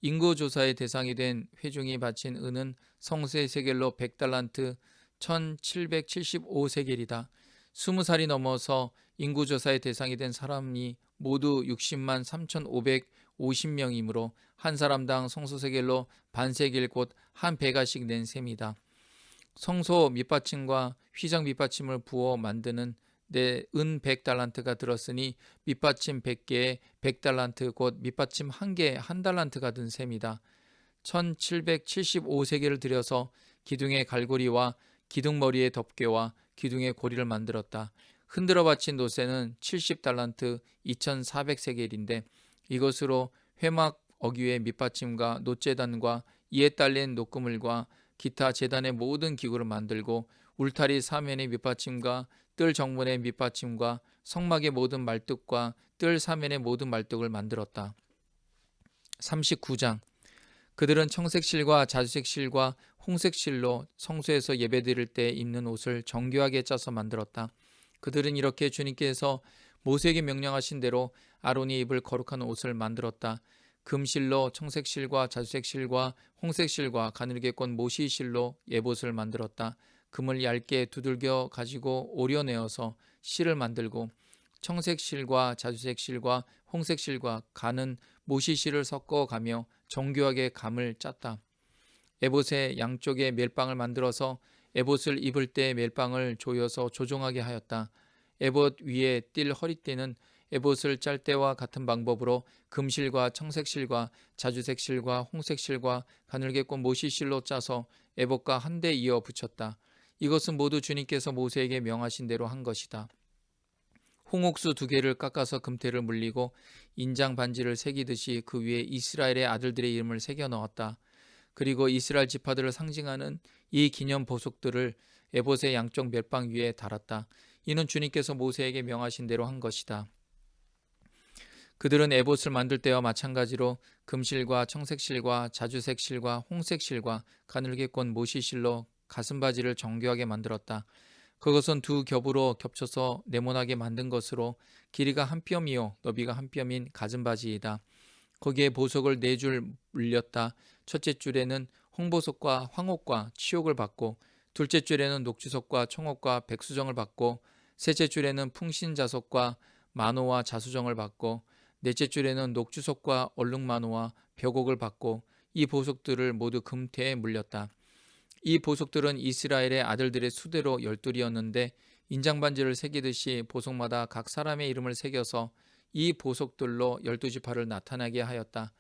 인구조사의 대상이 된 회중이 바친 은은 성소의 세겔로 100달란트 1775세겔이다. 20살이 넘어서 인구조사의 대상이 된 사람이 모두 60만 3,550명이므로 한 사람당 성소세겔로 반세겔 곧 한 배가씩 낸 셈이다. 성소 밑받침과 휘장 밑받침을 부어 만드는 데 은 100달란트가 들었으니 밑받침 100개에 100달란트 곧 밑받침 1개에 1달란트가 든 셈이다. 1775세겔을 들여서 기둥의 갈고리와 기둥머리의 덮개와 기둥의 고리를 만들었다. 흔들어 바친 놋쇠는 70달란트 2400세겔인데 이것으로 회막 어귀의 밑받침과 놋제단과 이에 딸린 녹그물과 기타 제단의 모든 기구를 만들고 울타리 사면의 밑받침과 뜰 정문의 밑받침과 성막의 모든 말뚝과 뜰 사면의 모든 말뚝을 만들었다. 39장. 그들은 청색실과 자주색실과 홍색실로 성소에서 예배드릴 때 입는 옷을 정교하게 짜서 만들었다. 그들은 이렇게 주님께서 모세에게 명령하신 대로 아론이 입을 거룩한 옷을 만들었다. 금실로 청색실과 자주색실과 홍색실과 가늘게 꼰 모시실로 예봇을 만들었다. 금을 얇게 두들겨 가지고 오려내어서 실을 만들고 청색 실과 자주색 실과 홍색 실과 가는 모시 실을 섞어 가며 정교하게 감을 짰다. 에봇의 양쪽에 멜빵을 만들어서 에봇을 입을 때 멜빵을 조여서 조종하게 하였다. 에봇 위에 띌 허리띠는 에봇을 짤 때와 같은 방법으로 금실과 청색실과 자주색실과 홍색실과 가늘게꽃 모시실로 짜서 에봇과 한데 이어 붙였다. 이것은 모두 주님께서 모세에게 명하신 대로 한 것이다. 홍옥수 2개를 깎아서 금태를 물리고 인장 반지를 새기듯이 그 위에 이스라엘의 아들들의 이름을 새겨 넣었다. 그리고 이스라엘 지파들을 상징하는 이 기념 보석들을 에봇의 양쪽 멜빵 위에 달았다. 이는 주님께서 모세에게 명하신 대로 한 것이다. 그들은 에봇을 만들 때와 마찬가지로 금실과 청색실과 자주색실과 홍색실과 가늘게꽃 모시실로 가슴바지를 정교하게 만들었다. 그것은 2겹으로 겹쳐서 네모나게 만든 것으로 길이가 1뼘이요 너비가 1뼘인 가슴바지이다. 거기에 보석을 4줄 물렸다. 첫째 줄에는 홍보석과 황옥과 치옥을 받고, 둘째 줄에는 녹주석과 청옥과 백수정을 받고, 셋째 줄에는 풍신자석과 만호와 자수정을 받고, 넷째 줄에는 녹주석과 얼룩만호와 벽옥을 받고, 이 보석들을 모두 금태에 물렸다. 이 보석들은 이스라엘의 아들들의 수대로 12이었는데 인장반지를 새기듯이 보석마다 각 사람의 이름을 새겨서 이 보석들로 12지파를 나타나게 하였다.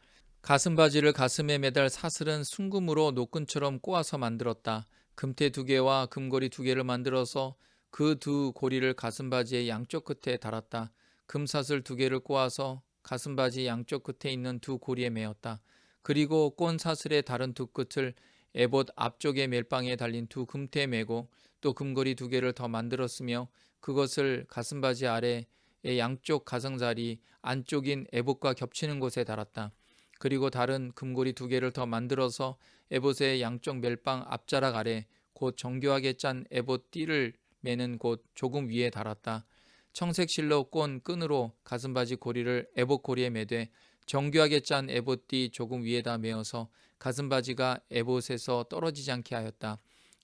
가슴바지를 가슴에 매달 사슬은 순금으로 노끈처럼 꼬아서 만들었다. 금태 2개와 금고리 2개를 만들어서 그 2고리를 가슴바지의 양쪽 끝에 달았다. 금사슬 2개를 꼬아서 가슴바지 양쪽 끝에 있는 2고리에 매었다. 그리고 꼰 사슬의 다른 2끝을 에봇 앞쪽의 멜빵에 달린 2금태에 매고 또 금고리 2개를 더 만들었으며 그것을 가슴바지 아래의 양쪽 가성자리 안쪽인 에봇과 겹치는 곳에 달았다. 그리고 다른 금고리 2개를 더 만들어서 에봇의 양쪽 멜빵 앞자락 아래 곧 정교하게 짠 에봇 띠를 매는 곳 조금 위에 달았다. 청색 실로 꼰 끈으로 가슴바지 고리를 에봇 고리에 매되 정교하게 짠 에봇 띠 조금 위에다 메어서 가슴바지가 에봇에서 떨어지지 않게 하였다.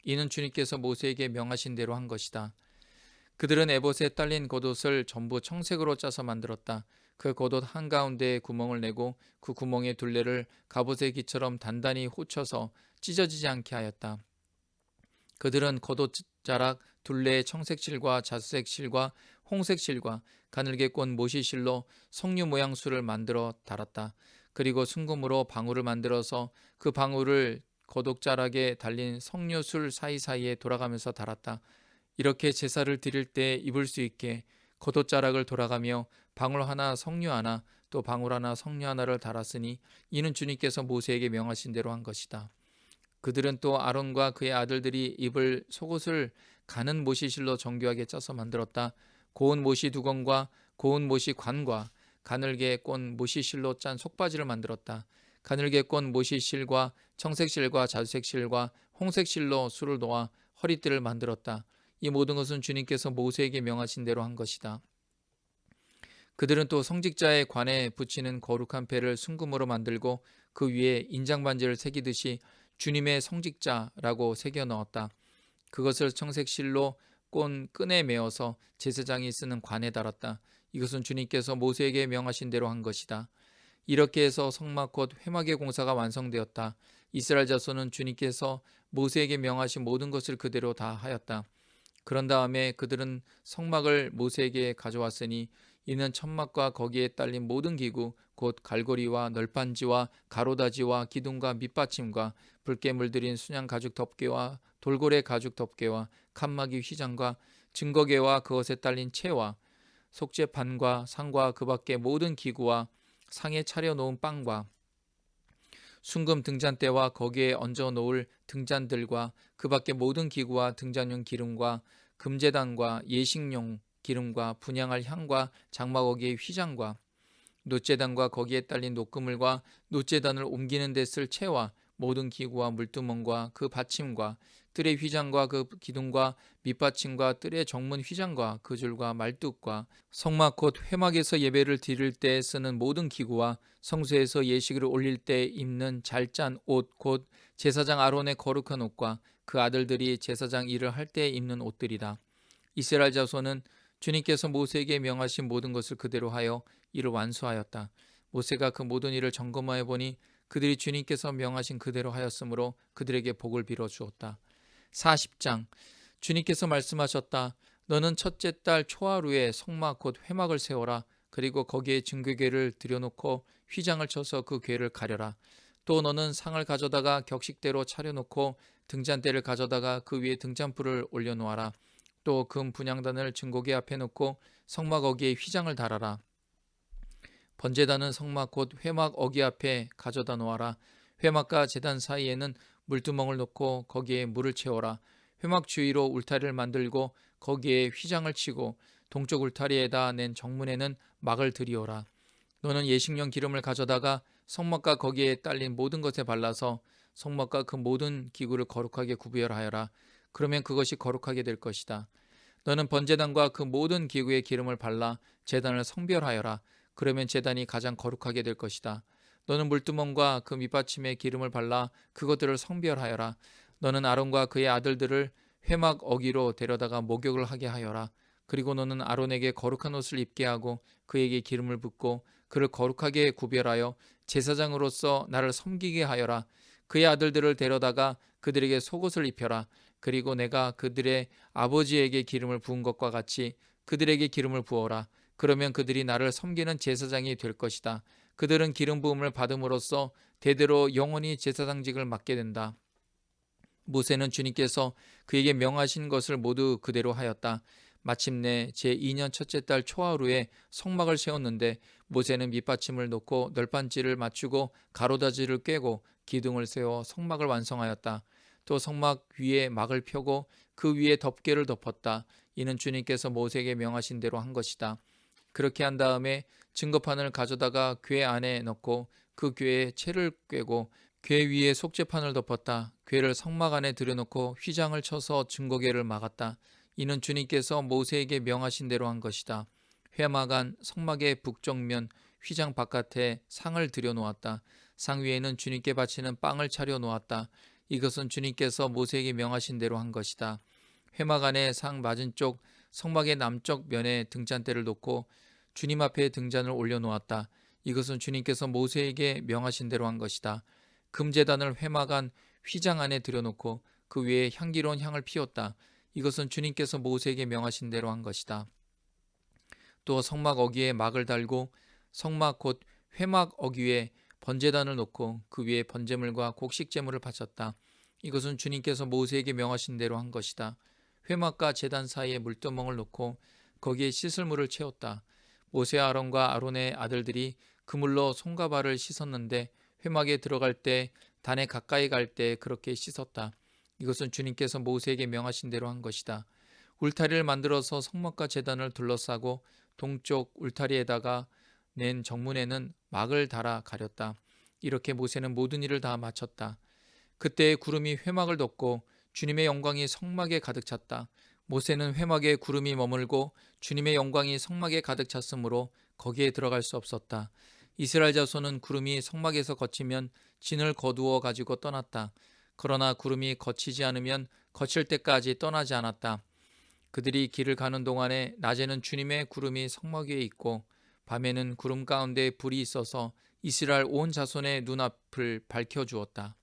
이는 주님께서 모세에게 명하신 대로 한 것이다. 그들은 에봇에 딸린 겉옷을 전부 청색으로 짜서 만들었다. 그 겉옷 한가운데에 구멍을 내고 그 구멍의 둘레를 갑옷의 기처럼 단단히 호쳐서 찢어지지 않게 하였다. 그들은 겉옷 자락 둘레에 청색실과 자수색실과 홍색실과 가늘게꽃 모시실로 석류 모양수를 만들어 달았다. 그리고 순금으로 방울을 만들어서 그 방울을 겉옷 자락에 달린 석류술 사이사이에 돌아가면서 달았다. 이렇게 제사를 드릴 때 입을 수 있게 겉옷 자락을 돌아가며 방울 하나 석류 하나 또 방울 하나 석류 하나를 달았으니 이는 주님께서 모세에게 명하신 대로 한 것이다. 그들은 또 아론과 그의 아들들이 입을 속옷을 가는 모시실로 정교하게 짜서 만들었다. 고운 모시 두건과 고운 모시 관과 가늘게 꼰 모시실로 짠 속바지를 만들었다. 가늘게 꼰 모시실과 청색실과 자주색실과 홍색실로 술을 놓아 허리띠를 만들었다. 이 모든 것은 주님께서 모세에게 명하신 대로 한 것이다. 그들은 또 성직자의 관에 붙이는 거룩한 패를 순금으로 만들고 그 위에 인장반지를 새기듯이 주님의 성직자라고 새겨 넣었다. 그것을 청색 실로 꼰 끈에 메어서 제사장이 쓰는 관에 달았다. 이것은 주님께서 모세에게 명하신 대로 한 것이다. 이렇게 해서 성막 곧 회막의 공사가 완성되었다. 이스라엘 자손은 주님께서 모세에게 명하신 모든 것을 그대로 다 하였다. 그런 다음에 그들은 성막을 모세에게 가져왔으니 이는 천막과 거기에 딸린 모든 기구 곧 갈고리와 널판지와 가로다지와 기둥과 밑받침과 붉게 물들인 순양 가죽 덮개와 돌고래 가죽 덮개와 칸막이 휘장과 증거개와 그것에 딸린 채와 속죄판과 상과 그 밖의 모든 기구와 상에 차려 놓은 빵과 순금 등잔대와 거기에 얹어 놓을 등잔들과 그 밖의 모든 기구와 등잔용 기름과 금제단과 예식용 기름과 분향할 향과 장막어기의 휘장과 놋제단과 거기에 딸린 녹그물과 놋제단을 옮기는 데 쓸 채와 모든 기구와 물두멍과 그 받침과 뜰의 휘장과 그 기둥과 밑받침과 뜰의 정문 휘장과 그 줄과 말뚝과 성막 곧 회막에서 예배를 드릴 때 쓰는 모든 기구와 성소에서 예식을 올릴 때 입는 잘 짠 옷 곧 제사장 아론의 거룩한 옷과 그 아들들이 제사장 일을 할 때 입는 옷들이다. 이스라엘 자손은 주님께서 모세에게 명하신 모든 것을 그대로 하여 이를 완수하였다. 모세가 그 모든 일을 점검하여 보니 그들이 주님께서 명하신 그대로 하였으므로 그들에게 복을 빌어 주었다. 40장. 주님께서 말씀하셨다. 너는 첫째 달 초하루에 성막 곧 회막을 세워라. 그리고 거기에 증거궤를 들여놓고 휘장을 쳐서 그 궤를 가려라. 또 너는 상을 가져다가 격식대로 차려놓고 등잔대를 가져다가 그 위에 등잔불을 올려놓아라. 또 금 분향단을 증거궤 앞에 놓고 성막 어기에 휘장을 달아라. 번제단은 성막 곧 회막 어기 앞에 가져다 놓아라. 회막과 제단 사이에는 물두멍을 놓고 거기에 물을 채워라. 회막 주위로 울타리를 만들고 거기에 휘장을 치고 동쪽 울타리에다 낸 정문에는 막을 들이어라. 너는 예식용 기름을 가져다가 성막과 거기에 딸린 모든 것에 발라서 성막과 그 모든 기구를 거룩하게 구별하여라. 그러면 그것이 거룩하게 될 것이다. 너는 번제단과 그 모든 기구에 기름을 발라 제단을 성별하여라. 그러면 제단이 가장 거룩하게 될 것이다. 너는 물두멍과 그 밑받침에 기름을 발라 그것들을 성별하여라. 너는 아론과 그의 아들들을 회막 어기로 데려다가 목욕을 하게 하여라. 그리고 너는 아론에게 거룩한 옷을 입게 하고 그에게 기름을 붓고 그를 거룩하게 구별하여 제사장으로서 나를 섬기게 하여라. 그의 아들들을 데려다가 그들에게 속옷을 입혀라. 그리고 내가 그들의 아버지에게 기름을 부은 것과 같이 그들에게 기름을 부어라. 그러면 그들이 나를 섬기는 제사장이 될 것이다. 그들은 기름 부음을 받음으로써 대대로 영원히 제사장직을 맡게 된다. 모세는 주님께서 그에게 명하신 것을 모두 그대로 하였다. 마침내 제2년 첫째 달 초하루에 성막을 세웠는데 모세는 밑받침을 놓고 널판지를 맞추고 가로다지를 꿰고 기둥을 세워 성막을 완성하였다. 또 성막 위에 막을 펴고 그 위에 덮개를 덮었다. 이는 주님께서 모세에게 명하신 대로 한 것이다. 그렇게 한 다음에 증거판을 가져다가 궤 안에 넣고 그 궤에 채를 꿰고 궤 위에 속죄판을 덮었다. 궤를 성막 안에 들여놓고 휘장을 쳐서 증거궤를 막았다. 이는 주님께서 모세에게 명하신 대로 한 것이다. 회막 안 성막의 북정면 휘장 바깥에 상을 들여놓았다. 상 위에는 주님께 바치는 빵을 차려 놓았다. 이것은 주님께서 모세에게 명하신 대로 한 것이다. 회막 안에 상 맞은쪽 성막의 남쪽 면에 등잔대를 놓고 주님 앞에 등잔을 올려놓았다. 이것은 주님께서 모세에게 명하신 대로 한 것이다. 금제단을 회막 안 휘장 안에 들여놓고 그 위에 향기로운 향을 피웠다. 이것은 주님께서 모세에게 명하신 대로 한 것이다. 또 성막 어기에 막을 달고 성막 곧 회막 어기에 번제단을 놓고 그 위에 번제물과 곡식제물을 바쳤다. 이것은 주님께서 모세에게 명하신 대로 한 것이다. 회막과 제단 사이에 물두멍을 놓고 거기에 씻을 물을 채웠다. 모세와 아론과 아론의 아들들이 그 물로 손과 발을 씻었는데 회막에 들어갈 때 단에 가까이 갈 때 그렇게 씻었다. 이것은 주님께서 모세에게 명하신 대로 한 것이다. 울타리를 만들어서 성막과 제단을 둘러싸고 동쪽 울타리에다가 낸 정문에는 막을 달아 가렸다. 이렇게 모세는 모든 일을 다 마쳤다. 그때 구름이 회막을 덮고 주님의 영광이 성막에 가득 찼다. 모세는 회막에 구름이 머물고 주님의 영광이 성막에 가득 찼으므로 거기에 들어갈 수 없었다. 이스라엘 자손은 구름이 성막에서 거치면 진을 거두어 가지고 떠났다. 그러나 구름이 거치지 않으면 거칠 때까지 떠나지 않았다. 그들이 길을 가는 동안에 낮에는 주님의 구름이 성막 위에 있고 밤에는 구름 가운데 불이 있어서 이스라엘 온 자손의 눈앞을 밝혀 주었다.